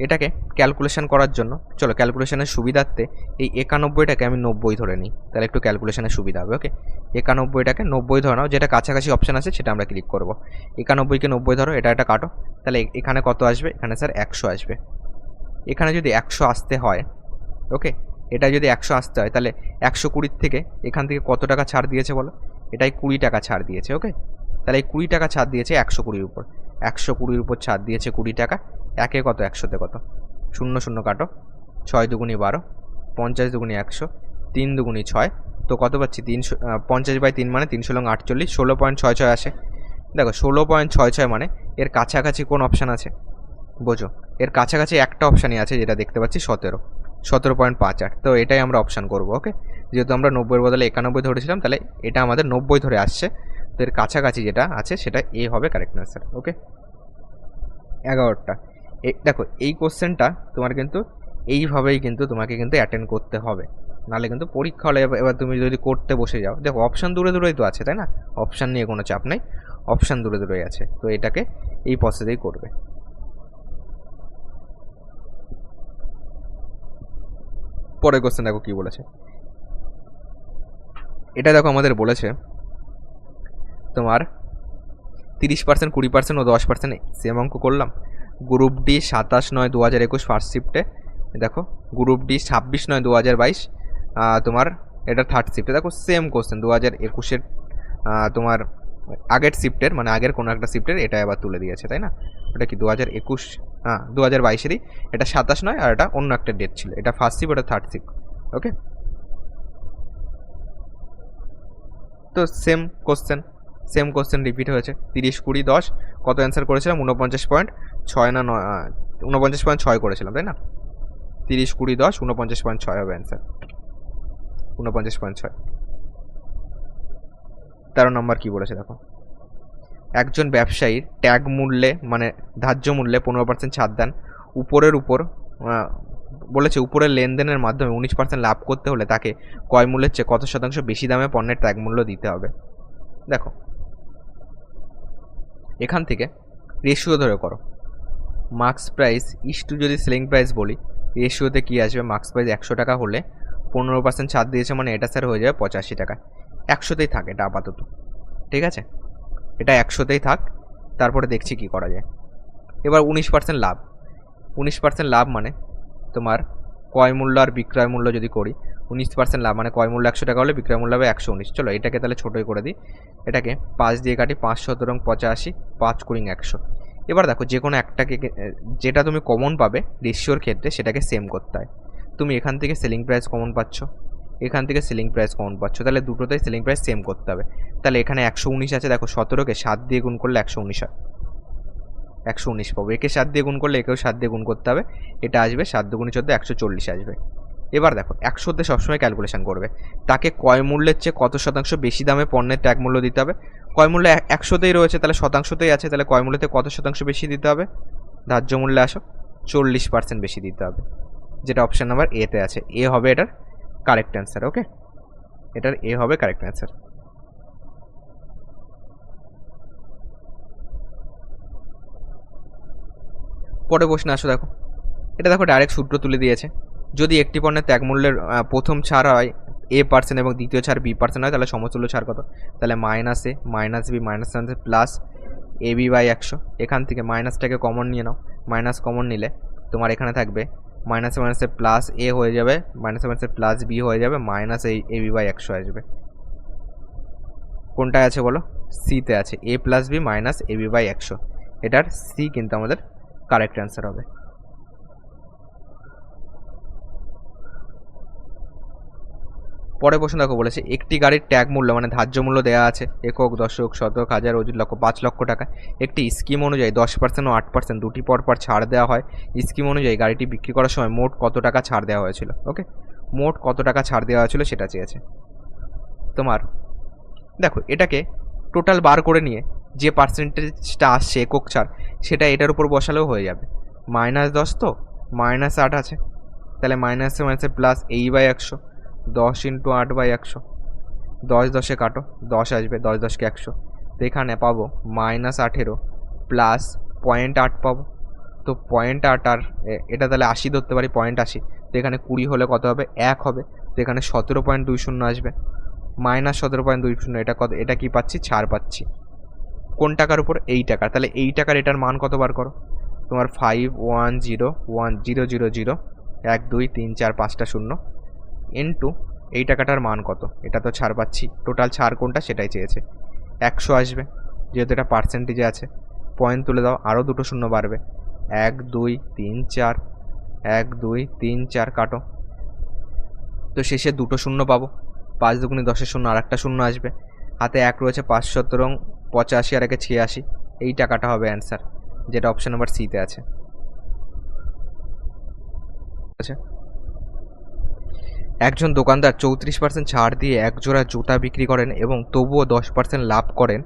এটাকে ক্যালকুলেশন করার জন্য চলো ক্যালকুলেশনের সুবিধার্থে এই 91টাকে আমি 90 ধরে নিই, তাহলে একটু ক্যালকুলেশনের সুবিধা হবে। ওকে, 91টাকে 90 ধরে নাও, যেটা কাছাকাছি অপশান আছে সেটা আমরা ক্লিক করব। 91কে 90 ধরো, এটা একটা কাটো, তাহলে এখানে কত আসবে, এখানে স্যার 100 আসবে। এখানে যদি 100 আসতে হয়, ওকে, এটা যদি 100 আসতে হয় তাহলে 120 থেকে এখান থেকে কত টাকা ছাড় দিয়েছে বলো, এটাই 20 টাকা ছাড় দিয়েছে। ওকে, তাহলে এই 20 টাকা ছাড় দিয়েছে 120-র উপর, 120-র উপর ছাড় দিয়েছে 20 টাকা, একে কত, 100তে কত, 0 0 কাটো, 6 দুগুণি 12, 50 দুগুণি 100, 3 দুগুণি 6, তো কত পাচ্ছি 300, 50/3 মানে 300 লং 48, 16.66 আসে। দেখো 16.66 মানে এর কাছাকাছি কোন অপশান আছে বোঝো, এর কাছাকাছি একটা অপশানই আছে যেটা দেখতে পাচ্ছি 17.58, তো এটাই আমরা অপশান করব। ওকে, যেহেতু আমরা 90-এর বদলে 91 ধরেছিলাম, তাহলে এটা আমাদের 90 ধরে আসছে, তো এর কাছাকাছি যেটা আছে সেটা এ হবে কারেক্ট অ্যান্সার। ওকে, 11টা। দেখো এই কোশ্চেনটা তোমার কিন্তু এইভাবেই কিন্তু তোমাকে কিন্তু অ্যাটেন্ড করতে হবে, নাহলে কিন্তু পরীক্ষা হলে এবার তুমি যদি করতে বসে যাও, দেখো অপশান দূরে দূরেই তো আছে তাই না, অপশান নিয়ে কোনো চাপ নেই, অপশান দূরে দূরেই আছে, তো এটাকে এই প্রসেসেই করবে। পরের কোশ্চেন দেখো কি বলেছে, এটা দেখো আমাদের বলেছে তোমার 30%, 20% ও 10% সেম অঙ্ক করলাম। গ্রুপ ডি 27/9/2021 ফার্স্ট শিফটে, দেখো গ্রুপ ডি 26/9/2022 তোমার এটা থার্ড শিফটে। দেখো সেম কোশ্চেন 2021-এর তোমার আগের শিফটের, মানে আগের কোনো একটা শিফটের এটা আবার তুলে দিয়েছে তাই না, এটা কি 2021, 2022-এরই, এটা 27 আর এটা অন্য একটা ডেট ছিল, এটা ফার্স্ট শিফট, এটা থার্ড শিফট। ওকে, তো সেম কোশ্চেন রিপিট হয়েছে। 30, 20, 10 কত অ্যান্সার করেছিলাম, 49.6 না 49.6 করেছিলাম তাই না, 30, 20, 10 49.6 হবে অ্যান্সার, 49.6। 13 নম্বর কি বলেছে দেখো, একজন ব্যবসায়ীর ট্যাগ মূল্যে মানে ধার্য মূল্যে 15% ছাড় দেন, উপরের উপর বলেছে উপরের লেনদেনের মাধ্যমে 19% লাভ করতে হলে তাকে ক্রয় মূল্যের চেয়ে কত শতাংশ বেশি দামে পণ্যের ট্যাগ মূল্য দিতে হবে। দেখো এখান থেকে রেশিও ধরে করো, মার্কস প্রাইস ইস্টু যদি সেলিং প্রাইস বলি, রেশিওতে কি আসবে, মার্কস প্রাইস 100 টাকা হলে 15% ছাড় দিয়েছে, মানে এটা স্যার হয়ে যাবে 85 টাকা। 100তেই থাক এটা আপাতত, ঠিক আছে, এটা 100তেই থাক, তারপরে দেখছি কি করা যায়। এবার 19% লাভ, 19% লাভ মানে তোমার ক্রয় মূল্য আর বিক্রয় মূল্য যদি করি, 19% লাভ মানে ক্রয় মূল্য 100 টাকা হলে বিক্রয় মূল্য হবে 119। চলো এটাকে তাহলে ছোটোই করে দিই, এটাকে 5 দিয়ে কাটি, 5 17 85, 5 20 100। এবার দেখো যে কোনো একটাকে, যেটা তুমি কমন পাবে রেশিওর ক্ষেত্রে সেটাকে সেম করতে হয়। তুমি এখান থেকে সেলিং প্রাইস কমন পাচ্ছ, এখান থেকে সেলিং প্রাইস কমন পাচ্ছ, তাহলে দুটোতেই সেলিং প্রাইস সেম করতে হবে। তাহলে এখানে 119 আছে, দেখো 17কে 7 দিয়ে গুণ করলে 119 হয়, 119 পাবো। একে 7 দিয়ে গুণ করলে একেও 7 দিয়ে গুণ করতে হবে, এটা আসবে 7 দুগুণে 14, 140 আসবে। এবার দেখো 100তে সবসময় ক্যালকুলেশন করবে, তাকে ক্রয় মূল্যের চেয়ে কত শতাংশ বেশি দামে পণ্যের ট্যাগ মূল্য দিতে হবে। ক্রয় মূল্য 100তেই রয়েছে, তাহলে শতাংশতেই আছে, তাহলে ক্রয় মূল্যতে কত শতাংশ বেশি দিতে হবে, ধার্য মূল্যে আসো 40% বেশি দিতে হবে, যেটা অপশান নাম্বার এতে আছে। এ হবে এটার কারেক্ট অ্যান্সার। ওকে, এটার এ হবে কারেক্ট অ্যান্সার। পরে প্রশ্নে আসো, দেখো এটা দেখো ডাইরেক্ট সূত্র তুলে দিয়েছে, যদি একটি পণ্যের ত্যাগ মূল্যের প্রথম ছাড় হয় A% এবং দ্বিতীয় ছাড় B% হয়, তাহলে সমতুল্য ছাড় কত, তাহলে -A minus B minus plus AB/100। এখান থেকে মাইনাসটাকে কমন নিয়ে নাও, মাইনাস কমন নিলে তোমার এখানে থাকবে মাইনাসে মাইনাসে প্লাস A হয়ে যাবে, মাইনাসে মাইনাসে প্লাস B হয়ে যাবে, মাইনাস AB/100 আসবে। কোনটায় আছে বলো, সিতে আছে, A + B মাইনাস AB/100, এটার সি কিন্তু আমাদের কারেক্ট অ্যান্সার হবে। পরে প্রশ্ন দেখো বলেছে, একটি গাড়ির ট্যাগ মূল্য মানে ধার্য মূল্য দেওয়া আছে একক, দশক, শতক, হাজার, ওজন, লক্ষ, 5 লক্ষ টাকা। একটি স্কিম অনুযায়ী 10% ও 8% দুটি পরপর ছাড় দেওয়া হয়। স্কিম অনুযায়ী গাড়িটি বিক্রি করার সময় মোট কত টাকা ছাড় দেওয়া হয়েছিল। ওকে, মোট কত টাকা ছাড় দেওয়া হয়েছিল সেটা চেয়েছে তোমার। দেখো এটাকে টোটাল বার করে নিয়ে যে পার্সেন্টেজটা আসছে একক ছাড়, সেটা এটার উপর বসালেও হয়ে যাবে। -10 তো -8 আছে, তাহলে মাইনাসে মাইনাসে প্লাস A/100, 10 × 8/100, 10 10-এ কাটো 10 আসবে, 10 10-কে 100, তো এখানে পাবো -18 প্লাস 0.8 পাবো। তো 0.8 আর এটা তাহলে 80 ধরতে পারি, 0.80। তো এখানে 20 হলে কত হবে? 1 হবে। তো এখানে 17.20 আসবে, -17.20। এটা কত? এটা কি পাচ্ছি? ছাড় পাচ্ছি। কোন টাকার উপর? এই টাকার। তাহলে এই টাকার এটার মান কত বার করো? তোমার 5101,000 1 2 3 4 5টা শূন্য ইন্টু এই টাকাটার মান কত? এটা তো ছাড় পাচ্ছি। টোটাল ছাড় কোনটা সেটাই চেয়েছে। 100 আসবে, যেহেতু এটা পার্সেন্টেজে আছে। পয়েন্ট তুলে দাও, আরও দুটো শূন্য বাড়বে। 1 2 3 4 1 2 3 4 কাটো। তো শেষে দুটো শূন্য পাবো। 5 দুগুণে 10-এর শূন্য, আর একটা শূন্য আসবে। হাতে 1 রয়েছে, 5 17 85 আর 1 86। এই টাকাটা হবে অ্যান্সার, যেটা অপশন নাম্বার সিতে আছে। একজন দোকানদার 34% ছাড় দিয়ে এক জোড়া জুতা বিক্রি করেন এবং তবুও 10% লাভ করেন।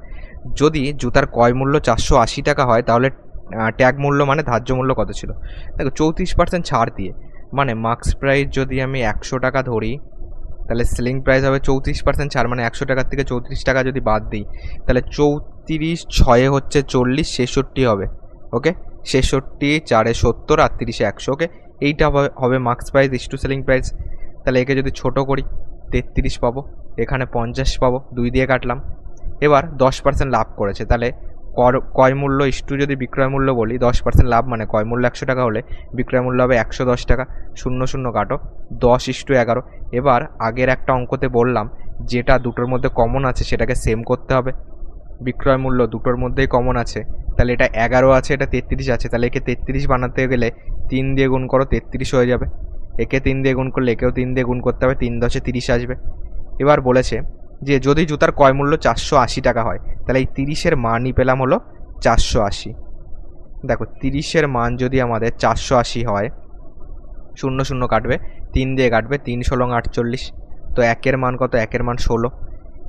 যদি জুতার ক্রয় মূল্য 480 টাকা হয়, তাহলে ট্যাগ মূল্য মানে ধার্য মূল্য কত ছিল? দেখো 34% ছাড় দিয়ে মানে মার্কস প্রাইস যদি আমি 100 টাকা ধরি, তাহলে সেলিং প্রাইস হবে 34% ছাড়, মানে 100 টাকার থেকে 34 টাকা যদি বাদ দিই, তাহলে 34 6 হচ্ছে 40, 66 হবে। ওকে, 66 4 70 আর 30 100। ওকে, এইটা হবে marks price is to selling price. তাহলে একে যদি ছোট করি 33 পাবো, এখানে 50 পাবো, 2 দিয়ে কাটলাম। এবার 10% লাভ করেছে, তাহলে ক্রয় মূল্য ইস টু যদি বিক্রয় মূল্য বলি, 10% লাভ মানে ক্রয় মূল্য 100 টাকা হলে বিক্রয় মূল্য হবে 110 টাকা। 0 0 কাটো, 10:11। এবার আগের একটা অঙ্কতে বললাম যেটা দুটোর মধ্যে কমন আছে সেটাকে সেম করতে হবে। বিক্রয় মূল্য দুটোর মধ্যেই কমন আছে, তাহলে এটা 11 আছে, এটা 33 আছে। তাহলে একে 33 বানাতে গেলে 3 দিয়ে গুণ করো, 33 হয়ে যাবে। একে 3 দিয়ে গুণ করলে একেও 3 দিয়ে গুণ করতে হবে, 3 10 30 আসবে। এবার বলেছে যে যদি জুতার ক্রয় মূল্য 480 টাকা হয়, তাহলে এই 30-এর মানই পেলাম হলো 480। দেখো 30-এর মান যদি আমাদের 480 হয়, 0 0 কাটবে, 3 দিয়ে কাটবে, 3 16 48। তো 1-এর মান কত? 1-এর মান 16।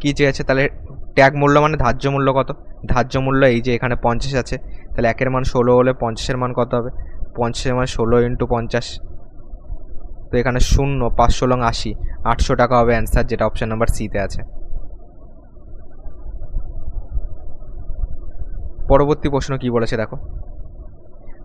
কী চেয়েছে? তাহলে ট্যাগ মূল্য মানে ধার্য মূল্য কত? ধার্য মূল্য এই যে এখানে 50 আছে, তাহলে 1-এর মান 16 হলে 50-এর মান কত হবে? 50-এর মান 16 × 50। তো এখানে 0 5 16 80, 800 টাকা হবে অ্যান্সার, যেটা অপশন নাম্বার সিতে আছে। পরবর্তী প্রশ্ন কি বলেছে দেখো।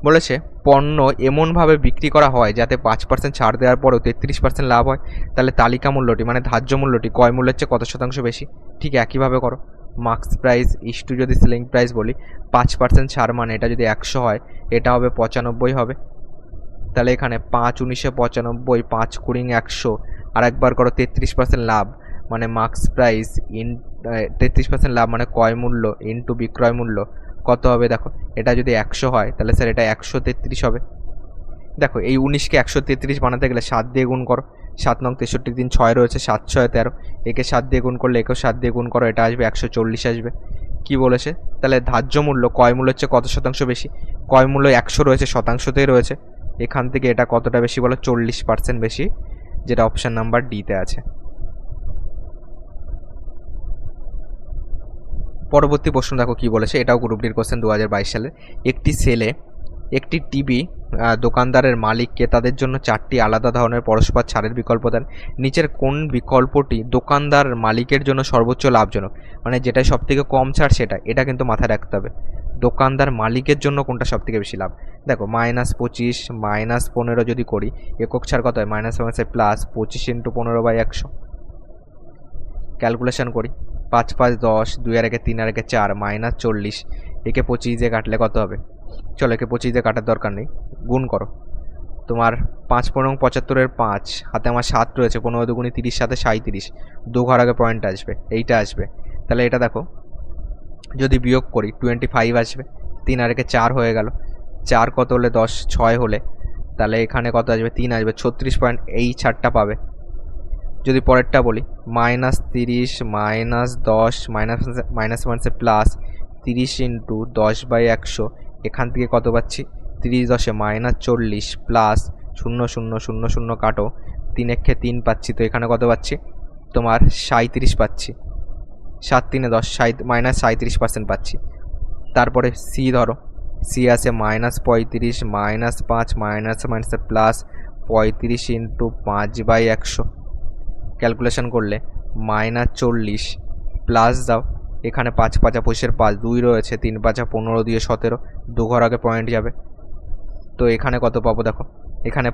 বলেছে পণ্য এমনভাবে বিক্রি করা হয় যাতে 5% ছাড় দেওয়ার পরেও 33% লাভ হয়। তাহলে তালিকা মূল্যটি মানে ধার্য মূল্যটি ক্রয় মূল্যের চেয়ে কত শতাংশ বেশি? ঠিক একইভাবে করো। মার্কস প্রাইস ইস টু যদি সেলিং প্রাইস বলি, 5% ছাড় মানে এটা যদি 100 হয়, এটা হবে 95 হবে। তাহলে এখানে 5 19 95, 5 20 100, আর একবার করো 33% লাভ মানে মার্কস প্রাইস 33% লাভ মানে ক্রয় মূল্য ইন্টু বিক্রয় মূল্য কত হবে? দেখো এটা যদি 100 হয়, তাহলে স্যার এটা 133 হবে। দেখো এই 19কে 133 বানাতে গেলে 7 দিয়ে গুণ করো, 7 নং 63 দিন 6 রয়েছে, 7 6 13। একে 7 দিয়ে গুণ করলে একেও 7 দিয়ে গুণ করো, এটা আসবে 140 আসবে। কি বলেছে? তাহলে ধার্য মূল্য ক্রয় মূল্যের চেয়ে কত শতাংশ বেশি? ক্রয় মূল্য 100 রয়েছে, শতাংশতেই রয়েছে। এখান থেকে এটা কতটা বেশি বলো? 40% বেশি, যেটা অপশান নাম্বার ডিতে আছে। পরবর্তী প্রশ্ন দেখো কি বলেছে, এটাও গ্রুপ ডির কোশ্চেন 2022 সালে। একটি সেলে একটি টিভি দোকানদারের মালিককে তাদের জন্য 4টি আলাদা ধরনের পরস্পর ছাড়ের বিকল্প দেন। নিচের কোন বিকল্পটি দোকানদার মালিকের জন্য সর্বোচ্চ লাভজনক? মানে যেটা সব থেকে কম ছাড় সেটা, এটা কিন্তু মাথায় রাখতে হবে। দোকানদার মালিকের জন্য কোনটা সব থেকে বেশি লাভ? দেখো -25 -15 যদি করি, একক ছাড় কত হয়? -15 প্লাস 25 × 15/100। ক্যালকুলেশন করি, 5 5 10, 2 আর 1 3 আর 1 4, -40। একে 25 দিয়ে কাটলে কত হবে? চলো একে 25 দিয়ে কাটার দরকার নেই, গুণ করো। তোমার 5 15 75-এর 5, হাতে আমার 7 রয়েছে, 15 2 30, সাথে 37, 2 ঘর আগে পয়েন্ট আসবে, এইটা আসবে। তাহলে এটা দেখো যদি বিয়োগ করি 25 আসবে, 3 আর 1 4 হয়ে গেল। 4 কত হলে 10, 6 হলে, তাহলে এখানে কত আসবে? 3 আসবে, 36 পয়েন্ট, এই ছাড়টা পাবে। যদি পরেরটা বলি, -30 -10 -1 প্লাস 30 × 10/100, এখান থেকে কত পাচ্ছি? 30 10 -40 প্লাস 0 0 0 0 কাটো, 3 1 3 পাচ্ছি। তো এখানে কত পাচ্ছি? তোমার 37 পাচ্ছি। 7 3 10, -37% পাচ্ছি। তারপরে সি ধরো, সি আছে -35 -5 প্লাস 35 × 5/100। ক্যালকুলেশন করলে -40 প্লাস দাও এখানে 5 5 25 5 2 রয়েছে, 3 5 15 দিয়ে 17, 2 ঘর আগে পয়েন্ট যাবে। তো এখানে কত পাবো দেখো, এখানে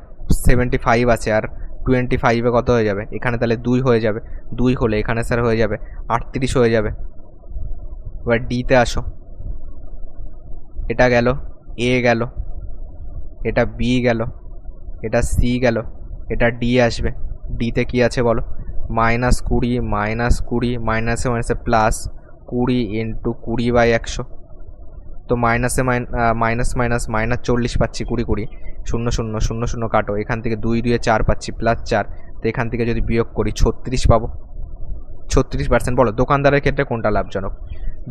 75 আছে আর 25-এ কত হয়ে যাবে, এখানে তাহলে 2 হয়ে যাবে, 2 হলে এখানে স্যার হয়ে যাবে 38 হয়ে যাবে। এবার ডিতে আসো, এটা গেল, এ গেল, এটা বি গেল, এটা সি গেল, এটা ডি আসবে। ডিতে কি আছে বলো, -20 -20 মাইনাসে মাইনাসে প্লাস 20 ইন্টু 20/100। তো মাইনাসে মাইনাস মাইনাস -40 পাচ্ছি, 20 20 0 0 0 0 কাটো, এখান থেকে 2 2 4 পাচ্ছি, +4। তো এখান থেকে যদি বিয়োগ করি 36 পাবো। 36%। বলো দোকানদারের ক্ষেত্রে কোনটা লাভজনক?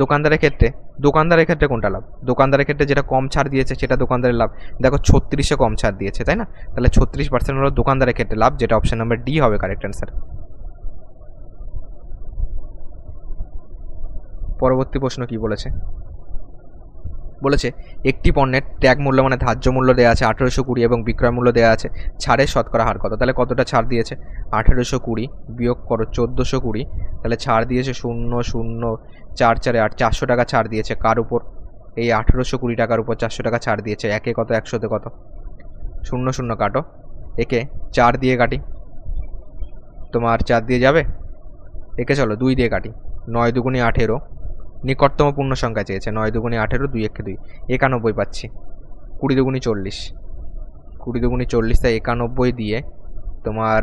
দোকানদারের ক্ষেত্রে কোনটা লাভ? দোকানদারের ক্ষেত্রে যেটা কম ছাড় দিয়েছে সেটা দোকানদারের লাভ। দেখো 36-এ কম ছাড় দিয়েছে, তাই না? তাহলে 36% হলো দোকানদারের ক্ষেত্রে লাভ, যেটা অপশন নাম্বার ডি হবে কারেক্ট অ্যান্সার। পরবর্তী প্রশ্ন কি বলেছে, বলেছে একটি পণ্যের ট্যাগ মূল্য মানে ধার্য মূল্য দেওয়া আছে 1820 এবং বিক্রয় মূল্য দেওয়া আছে, ছাড়ের শতকরা হার কত? তাহলে কতটা ছাড় দিয়েছে? 1820 বিয়োগ করো 1420, তাহলে ছাড় দিয়েছে 0 0 4 4 8, 400 টাকা ছাড় দিয়েছে। কার উপর? এই 1820 টাকার উপর 400 টাকা ছাড় দিয়েছে। একে কত, 100তে কত? 0 0 কাটো, একে 4 দিয়ে কাটি, তোমার 4 দিয়ে যাবে, একে চলো 2 দিয়ে কাটি, 9 2 18, নিকটতম পূর্ণ সংখ্যা চেয়েছে, 9 2 18, 2 1 2, 91 পাচ্ছি। 20 2 40, 20 2 40, তাই 91 দিয়ে তোমার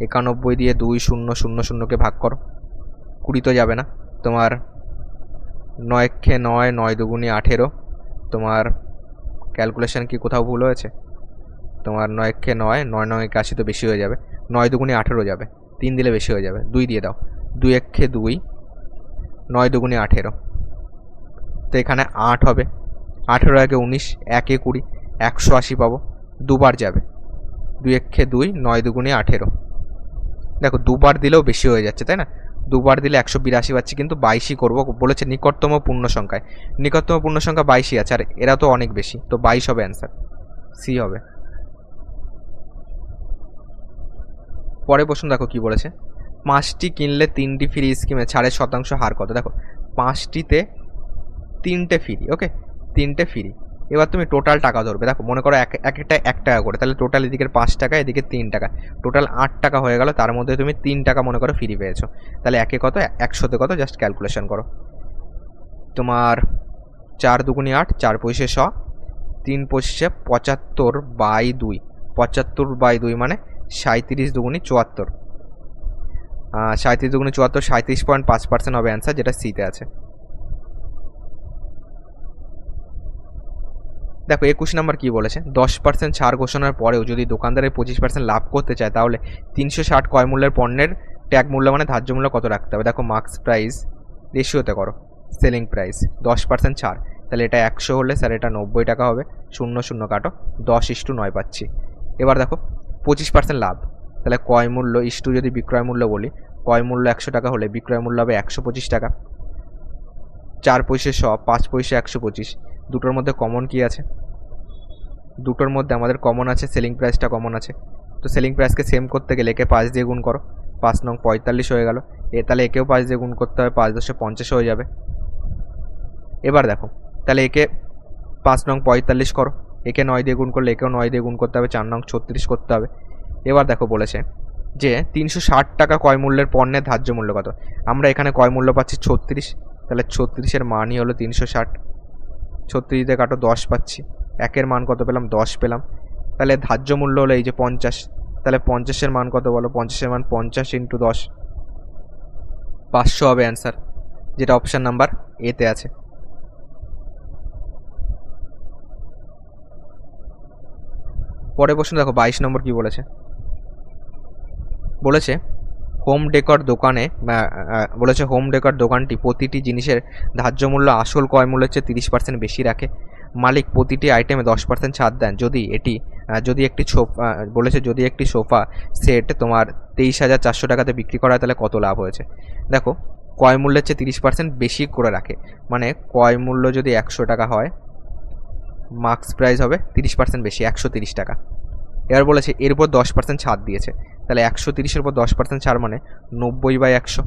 91 দিয়ে 2 0 0 0কে ভাগ করো, 20 তো যাবে না, তোমার 9 9, 9 2 18, তোমার ক্যালকুলেশন কি কোথাও ভুল হয়েছে? তোমার 9 9, 9 9 81 তো বেশি হয়ে যাবে, 9 2 18 যাবে, 3 দিলে বেশি হয়ে যাবে, 2 দিয়ে দাও, 2 1 2, 9 2 18, তো এখানে 8 হবে, 18 একে 19, 1 20, 180 পাবো, দুবার যাবে, 2 1 2, 9 2 18। দেখো দুবার দিলেও বেশি হয়ে যাচ্ছে, তাই না? দুবার দিলে 182 পাচ্ছি, কিন্তু 22ই করবো বলেছে নিকটতম পূর্ণ সংখ্যায়। নিকটতম পূর্ণ সংখ্যা 22ই আছে, আর এরা তো অনেক বেশি, তো 22 হবে অ্যান্সার, সি হবে। পরে প্রশ্ন দেখো কি বলেছে, 5টি কিনলে 3টি ফ্রি স্কিমে ছাড়ের শতাংশ হার কত? দেখো 5টিতে 3টে ফ্রি, ওকে 3টে ফ্রি। এবার তুমি টোটাল টাকা ধরবে, দেখো মনে করো একটা 1 টাকা করে, তাহলে টোটাল এদিকে 5 টাকা, এদিকে 3 টাকা, টোটাল 8 টাকা হয়ে গেল। তার মধ্যে তুমি 3 টাকা মনে করো ফ্রি পেয়েছো, তাহলে একে কত, 100তে কত, জাস্ট ক্যালকুলেশন করো। তোমার 4 2 8, 4 5 100, 3 5 75/2, 75/2 মানে 37 2 74, 37 2 74, 37.5% হবে অ্যান্সার, যেটা সিতে আছে। দেখো 21 নাম্বার কি বলেছে, 10% ছাড় ঘোষণার পরেও যদি দোকানদারের 25% লাভ করতে চায়, তাহলে 360 ক্রয় মূল্যের পণ্যের ট্যাগ মূল্য মানে ধার্য মূল্য কত রাখতে হবে? দেখো মার্কস প্রাইস রেশিওতে করো, সেলিং প্রাইস 10% ছাড়, তাহলে এটা 100 হলে স্যার এটা 90 টাকা হবে, 0 0 কাটো, 10:9 পাচ্ছি। এবার দেখো 25% লাভ, তাহলে ক্রয় মূল্য ইস্টু যদি বিক্রয় মূল্য বলি, ক্রয় মূল্য 100 টাকা হলে বিক্রয় মূল্য হবে 125 টাকা। 4 পয়সা 100, 5 পয়সা 125, দুটোর মধ্যে কমন কি আছে? দুটোর মধ্যে আমাদের কমন আছে সেলিং প্রাইসটা কমন আছে, তো সেলিং প্রাইসকে সেম করতে গেলে একে 5 দিয়ে গুণ করো, 5 নং 45 হয়ে গেল, তাহলে একেও 5 দিয়ে গুণ করতে হবে, 5 10 50 হয়ে যাবে। এবার দেখো তাহলে একে 5 নং 45 করো, একে 9 দিয়ে গুণ করলে একেও 9 দিয়ে গুণ করতে হবে, 4 নং 36 করতে হবে। এবার দেখো বলেছে যে 360 টাকা ক্রয় মূল্যের পণ্যের ধার্য মূল্য কত? আমরা এখানে ক্রয় মূল্য পাচ্ছি 36, তাহলে 36-এর মানই হলো 360, 36 দিয়ে কাটো 10 পাচ্ছি, একের মান কত পেলাম? 10 পেলাম, তাহলে ধার্য মূল্য হলো এই যে 50, তাহলে 50-এর মান কত বলো? 50-এর মান 50 × 10, 500 হবে অ্যান্সার, যেটা অপশান নাম্বার এতে আছে। পরে প্রশ্ন দেখো 22 নম্বর কি বলেছে, বলেছে হোম ডেকর দোকানে বলেছে হোম ডেকর দোকানটি প্রতিটি জিনিসের ধার্য মূল্য আসল ক্রয় মূল্যের চেয়ে 30% বেশি রাখে। মালিক প্রতিটি আইটেমে 10% ছাড় দেন যদি একটি বলেছে যদি একটি সোফা সেট তোমার 23,400 টাকাতে বিক্রি করা হয়, তাহলে কত লাভ হয়েছে? দেখো ক্রয় মূল্যের চেয়ে 30% বেশি করে রাখে, মানে ক্রয় মূল্য যদি 100 টাকা হয়, মার্কস প্রাইস হবে 30% বেশি, 130 টাকা। এবার বলেছে এর উপর 10% ছাড় দিয়েছে, তাহলে 130-এর উপর 10% ছাড় মানে 90/100।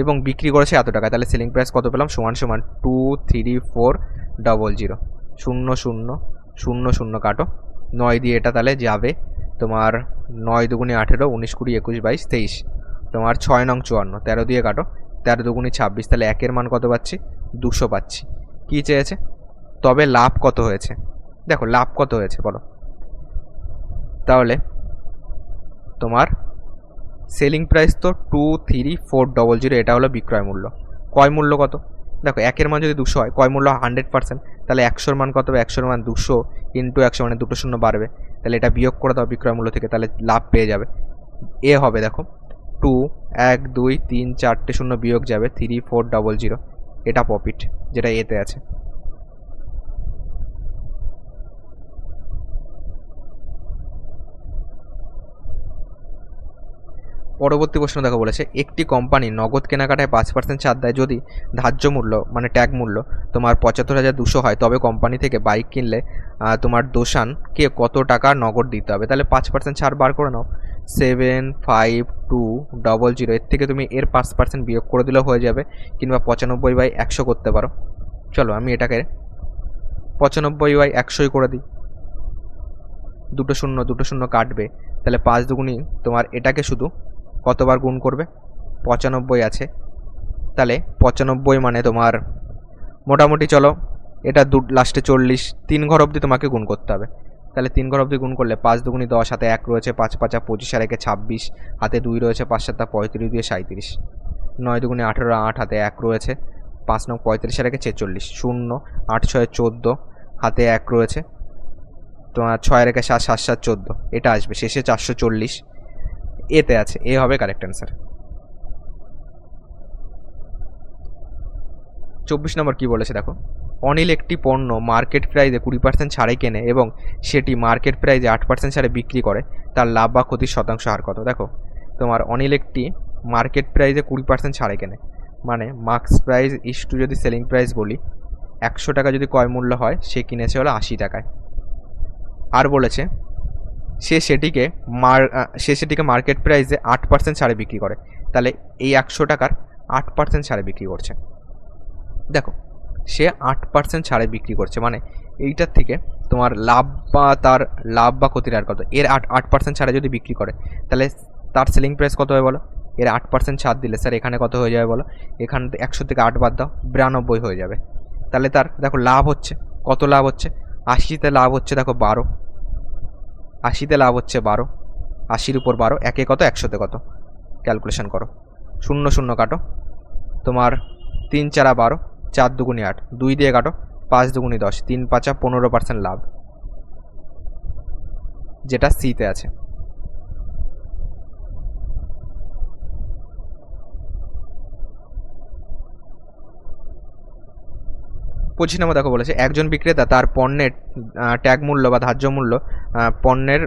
এবং বিক্রি করেছে এত টাকা, তাহলে সেলিং প্রাইস কত পেলাম, সমান সমান 23400, 0000 কাটো 9 দিয়ে, এটা তাহলে যাবে তোমার 9 দুগুণে 18, 19 20 21 22 23, তোমার 6 নং 54, 13 দিয়ে কাটো 13 দুগুণে 26, তাহলে একের মান কত পাচ্ছি, 200 পাচ্ছি। কি চেয়েছে, তবে লাভ কত হয়েছে, দেখো লাভ কত হয়েছে বলো। তাহলে তোমার সেলিং প্রাইস তো 23400, এটা হলো বিক্রয় মূল্য। ক্রয় মূল্য কত, দেখো একের মান যদি 200 হয়, ক্রয় মূল্য 100%, তাহলে 100-র মান কত হবে, 100-র মান 200 ইন্টু 100 মানে 2 শূন্য বাড়বে, তাহলে এটা বিয়োগ করে দাও বিক্রয় মূল্য থেকে, তাহলে লাভ পেয়ে যাবে। এ হবে দেখো 2 1 2 3 4টে শূন্য বিয়োগ যাবে 3400, এটা প্রফিট যেটা এতে আছে। পরবর্তী প্রশ্ন দেখো বলেছে, একটি কোম্পানি নগদ কেনাকাটায় 5% ছাড় দেয় যদি ধার্য মূল্য মানে ট্যাগ মূল্য তোমার 75200 হয়, তবে কোম্পানি থেকে বাইক কিনলে তোমার দোসানকে কত টাকা নগদ দিতে হবে। তাহলে 5% ছাড় বার করে নাও, 75200, এর থেকে তুমি এর 5% বিয়োগ করে দিলেও হয়ে যাবে, কিংবা 95/100 করতে পারো। চলো আমি এটাকে 95/100 করে দিই, 2 শূন্য কাটবে, তাহলে 5 দুগুণি তোমার এটাকে শুধু কতবার গুণ করবে, 95 আছে, তাহলে 95 মানে তোমার মোটামুটি চলো এটা লাস্টে 40, 3 ঘর অবধি তোমাকে গুণ করতে হবে। তাহলে 3 ঘর অবধি গুণ করলে 5 দুগুণি 10, হাতে 1 রয়েছে, 5 5 25 আর 1 26, হাতে 2 রয়েছে, 5 7 35 দিয়ে 37, 9 দুগুণি 18, 8 হাতে 1 রয়েছে, 5 9 35 আর 1 46, 0 8 6 14, হাতে 1 রয়েছে, তোমার 6 রেখে 7 7 7 14, এটা আসবে শেষে 440, এতে আছে, এ হবে কারেক্ট অ্যান্সার। 24 নম্বর কি বলেছে দেখো, অনিল একটি পণ্য মার্কেট প্রাইসে 20% ছাড়ে কেনে এবং সেটি মার্কেট প্রাইসে 8% ছাড়ে বিক্রি করে, তার লাভ বা ক্ষতির শতাংশ হার কত। দেখো তোমার অনিল একটি মার্কেট প্রাইসে 20% ছাড়ে কেনে, মানে মার্কস প্রাইস ইস্টু যদি সেলিং প্রাইস বলি, 100 টাকা যদি ক্রয় মূল্য হয়, সে কিনেছে হলো 80 টাকায়। আর বলেছে সে সেটিকে মার্কেট প্রাইসে 8% ছাড়ে বিক্রি করে, তাহলে এই 100 টাকার 8% ছাড়ে বিক্রি করছে। দেখো সে 8% ছাড়ে বিক্রি করছে, মানে এইটার থেকে তোমার লাভ বা ক্ষতির হার কত, এর 8% ছাড়ে যদি বিক্রি করে, তাহলে তার সেলিং প্রাইস কত হবে বলো, এর 8% ছাড় দিলে স্যার এখানে কত হয়ে যাবে বলো, এখান 100 থেকে 8 বাদ দাও, 92 হয়ে যাবে। তাহলে তার দেখো লাভ হচ্ছে, কত লাভ হচ্ছে, 80তে লাভ হচ্ছে দেখো 12, 80তে লাভ হচ্ছে 12, 80-র উপর 12, একে কত, 100-তে কত, ক্যালকুলেশন করো, 0 কাটো, তোমার 3 4 12, 4 দুগুণি 8, 2 দিয়ে কাটো, 5 দুগুণি 10, 3 5 15% লাভ, যেটা সিতে আছে। পঁচিশ নম্বর দেখো বলেছে, একজন বিক্রেতা তার পণ্যের ট্যাগ মূল্য বা ধার্য মূল্য, পণ্যের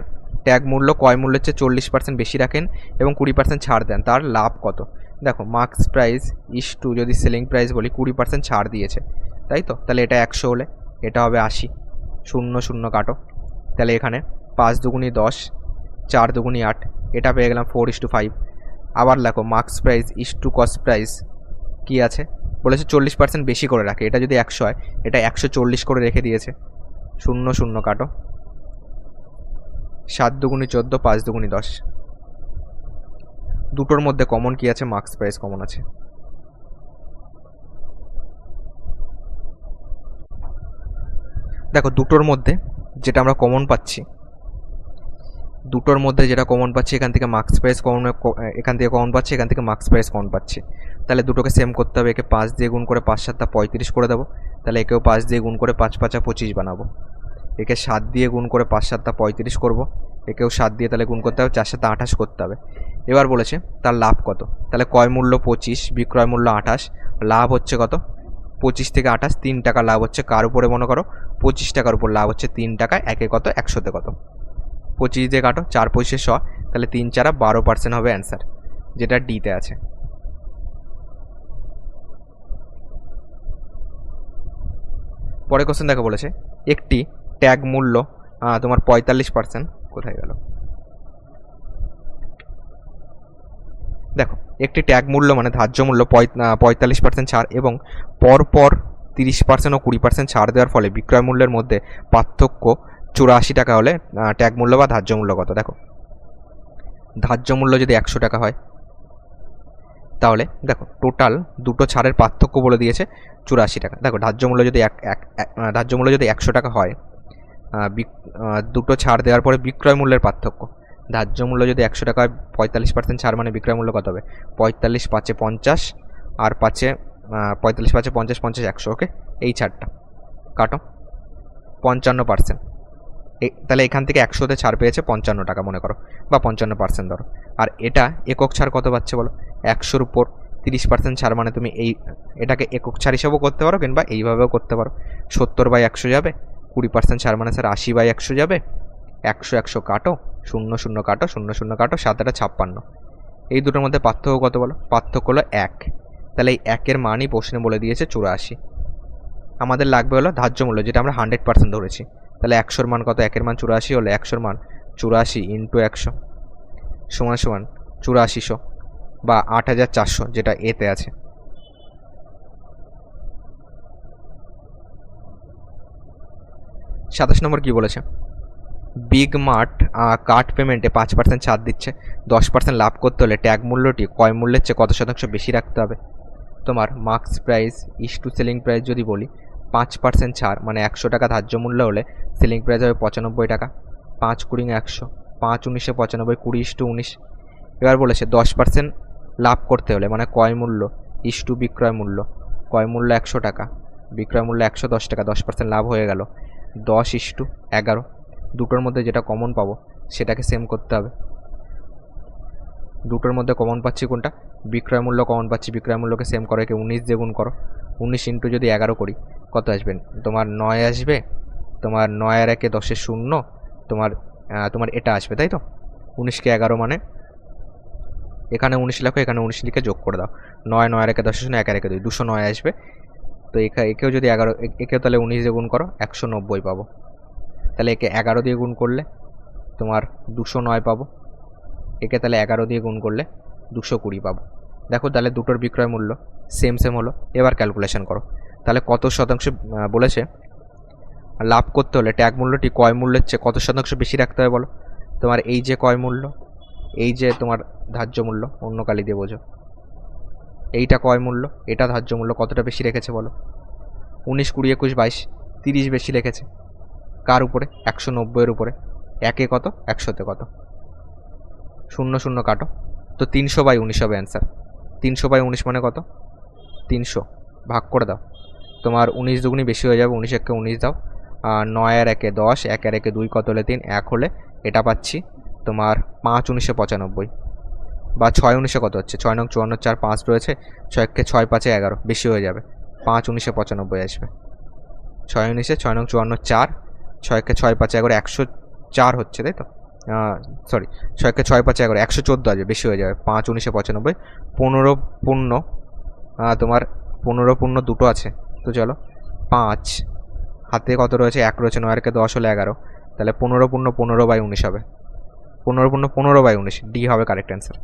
ট্যাগ মূল্য ক্রয় মূল্যের চেয়ে 40% বেশি রাখেন এবং 20% ছাড় দেন, তার লাভ কত। দেখো মার্কস প্রাইস ইস্টু যদি সেলিং প্রাইস বলি, 20% ছাড় দিয়েছে, তাই তো, তাহলে এটা 100 হলে এটা হবে 80, 0 কাটো, তাহলে এখানে 5 দুগুণি 10, 4 দুগুণি 8, এটা পেয়ে গেলাম 4:5। আবার দেখো marks price is to cost price কি আছে, বলেছে 40% বেশি করে রাখে, এটা যদি 100 হয়, এটা 140 করে রেখে দিয়েছে, 0 কাটো, 7 দুগুণি 14, 5 দুগুণি 10, দুটোর মধ্যে কমন কি আছে, মার্কস প্রাইস কমন আছে। দেখো দুটোর মধ্যে যেটা আমরা কমন পাচ্ছি, এখান থেকে মার্কস প্রাইস কমন, এখান থেকে কমন পাচ্ছি, এখান থেকে মার্কস প্রাইস কমন পাচ্ছি, তাহলে দুটোকে সেম করতে হবে, একে 5 দিয়ে গুণ করে 5 7 35 করে দেবো, তাহলে একেও 5 দিয়ে গুণ করে 5 5 25 বানাবো, একে 7 দিয়ে গুণ করে 5 7 35 করবো, একেও 7 দিয়ে তাহলে গুণ করতে হবে, 4 7 28 করতে হবে। এবার বলেছে তার লাভ কত, তাহলে ক্রয় মূল্য 25, বিক্রয় মূল্য 28, লাভ হচ্ছে কত, 25 থেকে 28, 3 টাকা লাভ হচ্ছে কার উপরে, মনে করো 25 টাকার উপর লাভ হচ্ছে 3 টাকা, একে কত, 100-তে কত, 25 দিয়ে কাটো, 4 পয়সা 100, তাহলে 3 4 12% হবে অ্যান্সার, যেটা ডিতে আছে। পরে কোশ্চেন দেখো বলেছে, একটি ট্যাগ মূল্য তোমার 45%, কোথায় গেল, দেখো একটি ট্যাগ মূল্য মানে ধার্য মূল্য 45% ছাড় এবং পরপর 30% ও 20% ছাড় দেওয়ার ফলে বিক্রয় মূল্যের মধ্যে পার্থক্য 84 টাকা হলে ট্যাগ মূল্য বা ধার্য মূল্য কত? দেখো ধার্য মূল্য যদি 100 টাকা হয় তাহলে দেখো টোটাল দুটো ছাড়ের পার্থক্য বলে দিয়েছে 84 টাকা। দেখো ধার্য মূল্য যদি 100 টাকা হয়, দুটো ছাড় দেওয়ার পরে বিক্রয় মূল্যের পার্থক্য, ধার্য মূল্য যদি 100 টাকা হয় 45% ছাড় মানে বিক্রয় মূল্য কত হবে? 45 5 50 আর 5 45 5 50 50 100। ওকে, এই ছাড়টা কাটো 55%। তাহলে এখান থেকে 100তে ছাড় পেয়েছে 55 টাকা মনে করো, বা 55% ধরো। আর এটা একক ছাড় কত পাচ্ছে বলো? 100-র উপর 30% ছাড় মানে তুমি এটাকে একক ছাড় হিসাবেও করতে পারো কিংবা এইভাবেও করতে পারো। 70/100 যাবে, 20% ছাড় মানে স্যার 80/100 যাবে, 100 100 কাটো, 0 0 কাটো, 0 0 কাটো, 7 8 56। এই দুটোর মধ্যে পার্থক্য কত বলো? পার্থক্য হলো 1। তাহলে এই 1-এর মানই প্রশ্নে বলে দিয়েছে 84। আমাদের লাগবে হলো ধার্য মূল্য, যেটা আমরা 100% ধরেছি। তাহলে 100-র মান কত? 1-এর মান 84 হলে 100-র মান 84 × 100 সমান 8400 বা 8400, যেটা এতে আছে। সাতাশ নম্বর কি বলেছে? বিগ মার্ট কার্ড পেমেন্টে 5% ছাড় দিচ্ছে, 10% লাভ করতে হলে ট্যাগ মূল্যটি ক্রয় মূল্যের চেয়ে কত শতাংশ বেশি রাখতে হবে? তোমার marks price is to selling price যদি বলি, 5% ছাড় মানে 100 টাকা ধার্য মূল্য হলে সেলিং প্রাইস হবে 95 টাকা। 5 20 100, 5 19 95, 20:19। এবার বলেছে 10% লাভ করতে হলে মানে ক্রয় মূল্য ইস টু বিক্রয় মূল্য, ক্রয় মূল্য 100 টাকা, বিক্রয় মূল্য 110 টাকা, 10% লাভ হয়ে গেল 10:11। দুটোর মধ্যে যেটা কমন পাবো সেটাকে সেম করতে হবে। দুটোর মধ্যে কমন পাচ্ছি কোনটা? বিক্রয় মূল্য কমন পাচ্ছি, বিক্রয় মূল্যকে সেম করে 19 দিয়ে গুণ করো। 19 ইন্টু যদি 11 করি কত আসবে? তোমার 9 আসবে। তোমার 9 আর 1 10 0, তোমার এটা আসবে, তাই তো? 19কে 11 মানে এখানে 19 লেখো, এখানে 19 লিখে যোগ করে দাও। 9 9 আর 1 10 0, 1 আর 1 2, 209 আসবে। তো একেও যদি 11, একেও তাহলে 19 দিয়ে গুণ করো, 190 পাবো। তাহলে একে 11 দিয়ে গুণ করলে তোমার 209 পাবো, একে তাহলে 11 দিয়ে গুণ করলে 220 পাবো। দেখো তাহলে দুটোর বিক্রয় মূল্য সেম হলো। এবার ক্যালকুলেশন করো, তাহলে কত শতাংশ বলেছে লাভ করতে হলে ট্যাগ মূল্যটি ক্রয় মূল্যের চেয়ে কত শতাংশ বেশি রাখতে হবে বলো? তোমার এই যে ক্রয় মূল্য, এই যে তোমার ধার্য মূল্য, অন্য কালি দিয়ে বোঝো, এইটা ক্রয় মূল্য, এটা ধার্য মূল্য, কতটা বেশি রেখেছে বলো? 19 20 21 22 30 বেশি রেখেছে। কার উপরে? 190-এর উপরে। একে কত? 100-তে কত? 0 0 কাটো, তো 300/19 হবে অ্যান্সার। 300/19 মানে কত? 300 ভাগ করে দাও, তোমার 19 দুগুণি বেশি হয়ে যাবে, 19 1 19 দাও, 9 আর 1 10, 1 আর 1 2, কত হলে 3, 1 হলে এটা পাচ্ছি তোমার 5 19 95, বা 6 19 কত হচ্ছে? 6 9 54, 4 5 রয়েছে, 6 1 6 5 11 বেশি হয়ে যাবে, 5 19 95 আসবে। 6 19 6 9 54 4, 6 1 6 5 11 104 হচ্ছে, তাই তো? সরি, 6 1 6 5 11 114 আসবে, বেশি হয়ে যাবে, 5 19 95। 15 পূর্ণ তোমার 15 পূর্ণ দুটো আছে, তো চলো 5 হাতে কত রয়েছে? 1 রয়েছে, 9 আর 10 হলে 11, তাহলে 15 পূর্ণ 15/19 হবে। 15 পূর্ণ 15/19, ডি হবে কারেক্ট অ্যান্সার।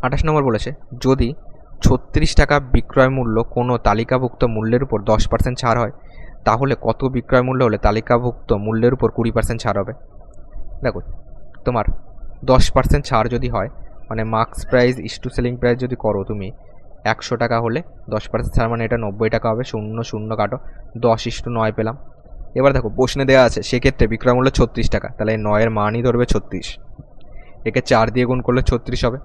28 নম্বর বলেছে, যদি 36 টাকা বিক্রয় মূল্য কোনো তালিকাভুক্ত মূল্যের উপর 10% ছাড় হয়, তাহলে কত বিক্রয় মূল্য হলে তালিকাভুক্ত মূল্যের উপর 20% ছাড় হবে? দেখো তোমার 10% ছাড় যদি হয় মানে marks price is to selling price যদি করো তুমি, 100 টাকা হলে 10% ছাড় মানে এটা 90 টাকা হবে। 0 0 কাটো, 10:9 পেলাম। এবার দেখো প্রশ্নে দেওয়া আছে সেক্ষেত্রে বিক্রয় মূল্য 36 টাকা, তাহলে 9-এর মানই ধরবে 36। একে 4 দিয়ে গুণ করলে 36 হবে,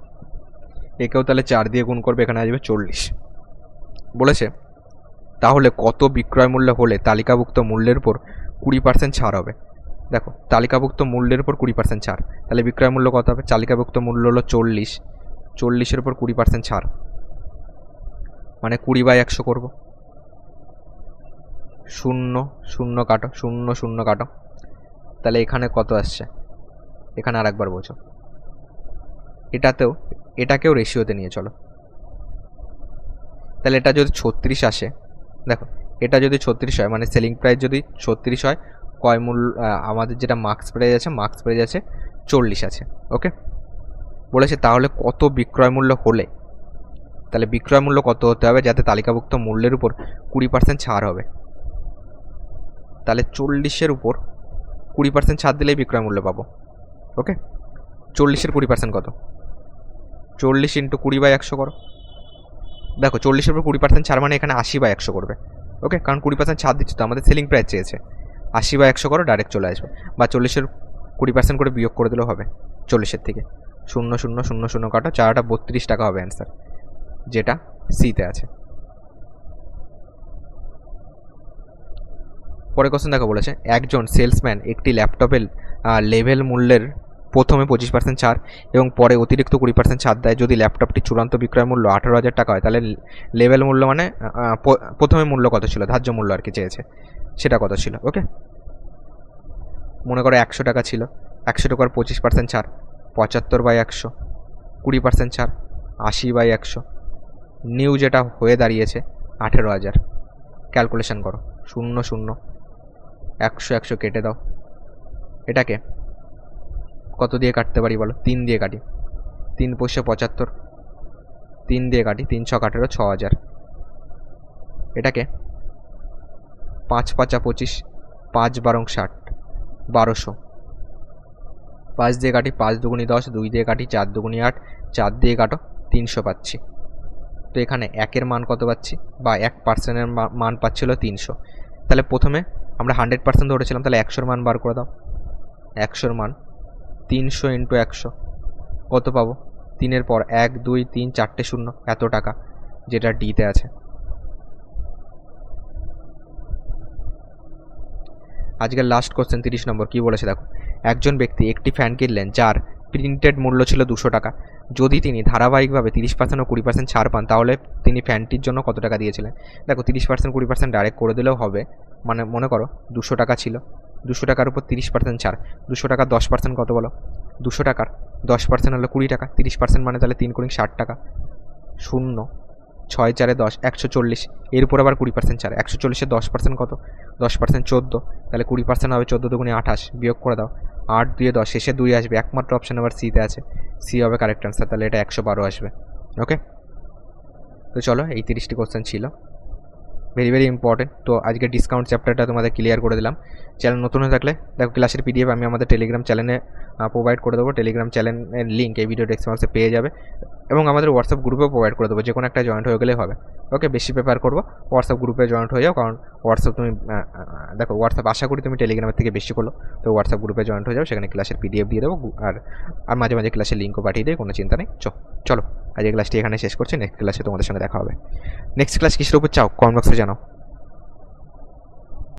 একেও তাহলে 4 দিয়ে গুণ করবে, এখানে আসবে 40। বলেছে তাহলে কত বিক্রয় মূল্য হলে তালিকাভুক্ত মূল্যের উপর 20% ছাড় হবে? দেখো তালিকাভুক্ত মূল্যের উপর 20% ছাড়, তাহলে বিক্রয় মূল্য কত হবে? তালিকাভুক্ত মূল্য হলো 40, 40-এর উপর 20% ছাড় মানে 20/100 করব। 0 0 কাটো, 0 0 কাটো, তাহলে এখানে কত আসছে? এখানে আর একবার বোঝো, এটাকেও রেশিওতে নিয়ে চলো। তাহলে এটা যদি 36 আসে, দেখো এটা যদি 36 হয় মানে সেলিং প্রাইস যদি 36 হয়, ক্রয় মূল্য আমাদের যেটা মার্কস প্রাইস আছে, মার্কস প্রাইস আছে 40 আছে। ওকে, বলেছে তাহলে কত বিক্রয় মূল্য হলে, তাহলে বিক্রয় মূল্য কত হতে হবে যাতে তালিকাভুক্ত মূল্যের উপর 20% ছাড় হবে। তাহলে 40-এর উপর 20% ছাড় দিলেই বিক্রয় মূল্য পাবো। ওকে, 40-এর 20% কত? 40 × 20/100 করো। দেখো 40-এর উপর 20% ছাড় মানে এখানে 80/100 করবে। ওকে, কারণ 20% ছাড় দিচ্ছে তো, আমাদের সেলিং প্রাইস চেয়েছে। 80/100 করো, ডাইরেক্ট চলে আসবে। বা 40-এর 20% করে বিয়োগ করে দিলেও হবে 40-এর থেকে। 0 0 0 0 কাটো, 4টা 32 টাকা হবে অ্যান্সার, যেটা সিতে আছে। পরে কোশ্চেন দেখো, বলেছে একজন সেলসম্যান একটি ল্যাপটপের লেভেল মূল্যের প্রথমে 25% ছাড় এবং পরে অতিরিক্ত 20% ছাড় দেয়। যদি ল্যাপটপটি চূড়ান্ত বিক্রয় মূল্য 18,000 টাকা হয়, তাহলে লেভেল মূল্য মানে প্রথমে মূল্য কত ছিল, ধার্য মূল্য আর কি চেয়েছে, সেটা কত ছিল। ওকে, মনে করো 100 টাকা ছিল, 100 টাকার 25% ছাড় 75/100, 20% ছাড় 80/100, নিউ যেটা হয়ে দাঁড়িয়েছে 18,000। ক্যালকুলেশন করো, 0 0 100 100 কেটে দাও। এটাকে কত দিয়ে কাটতে পারি বলো? 3 দিয়ে কাটি, 3 × 5 = 75, 3 দিয়ে কাটি, 3 × 6 = 18, 6,000। এটাকে 5 × 5 = 25, 5 × 12 = 60, 1200। 5 দিয়ে কাটি, 5 × 2 = 10, 2 দিয়ে কাটি, 4 × 2 = 8, 4 দিয়ে কাটো, 300 পাচ্ছি। তো এখানে 1-এর মান কত পাচ্ছি, বা 1%-এর মান পাচ্ছিল 300। তাহলে প্রথমে আমরা 100% ধরেছিলাম, তাহলে 100-এর মান বার করে দাও। 100-এর মান 300 × 100 কত পাবো? 3-এর পর 1 2 3 4টে 0, এত টাকা, যেটা ডিতে আছে। আজকের লাস্ট কোশ্চেন 30 নম্বর, কি বলেছে দেখো। একজন ব্যক্তি একটি ফ্যান কিনলেন যার প্রিন্টেড মূল্য ছিল 200 টাকা। যদি তিনি ধারাবাহিকভাবে 30% ও 20% ছাড় পান, তাহলে তিনি ফ্যানটির জন্য কত টাকা দিয়েছিলেন? দেখো 30% 20% ডাইরেক্ট করে দিলেও হবে। মানে মনে করো 200 টাকা ছিল, 200 টাকার উপর 30% ছাড়, 200 টাকার 10% কত বলো? 200 টাকার 10% হলো 20 টাকা, 30% মানে তাহলে 3 × 60 টাকা। 0 6 4 10, 140, এর উপর আবার 20% ছাড়। 140-এর 10% কত? 10% 14, তাহলে 20% হবে 14 × 2 = 28, বিয়োগ করে দাও। 8 2 10, শেষে 2 আসবে, একমাত্র অপশন আবার সিতে আছে, সি হবে কারেক্ট অ্যান্সার। তাহলে এটা 112 আসবে। ওকে, তো চলো, এই 30টি কোশ্চেন ছিল, ভেরি ভেরি ইম্পর্টেন্ট। তো আজকে ডিসকাউন্ট চ্যাপ্টারটা তোমাদের ক্লিয়ার করে দিলাম। চ্যানেল নতুন হয়ে থাকলে দেখো, ক্লাসের পিডিএফ আমি আমাদের টেলিগ্রাম চ্যানেলে প্রোভাইড করে দেবো। টেলিগ্রাম চ্যানেলের লিঙ্ক এই ভিডিও ডেসক্রিপশনে পেয়ে যাবে, এবং আমাদের হোয়াটসঅ্যাপ গ্রুপেও প্রোভাইড করে দেবো, যে কোনো একটা জয়েন্ট হয়ে গেলেই হবে। ওকে, বেশি প্রেফার করবো হোয়াটসঅ্যাপ গ্রুপে জয়েন্ট হয়ে যাও, কারণ হোয়াটসঅ্যাপ তুমি দেখো, হোয়াটসঅ্যাপ আশা করি তুমি টেলিগ্রামের থেকে বেশি করো, তো হোয়াটসঅ্যাপ গ্রুপে জয়েন্ট হয়ে যাও, সেখানে ক্লাসের পিডিএফ দিয়ে দেবো, আর মাঝে মাঝে ক্লাসের লিঙ্কও পাঠিয়ে দিই, কোনো চিন্তা নেই। চলো আজকে ক্লাসটি এখানে শেষ করছি, নেক্সট ক্লাসে তোমাদের সঙ্গে দেখা হবে। নেক্সট ক্লাস কিসের উপর চাও কমেন্ট বক্সে জানাও।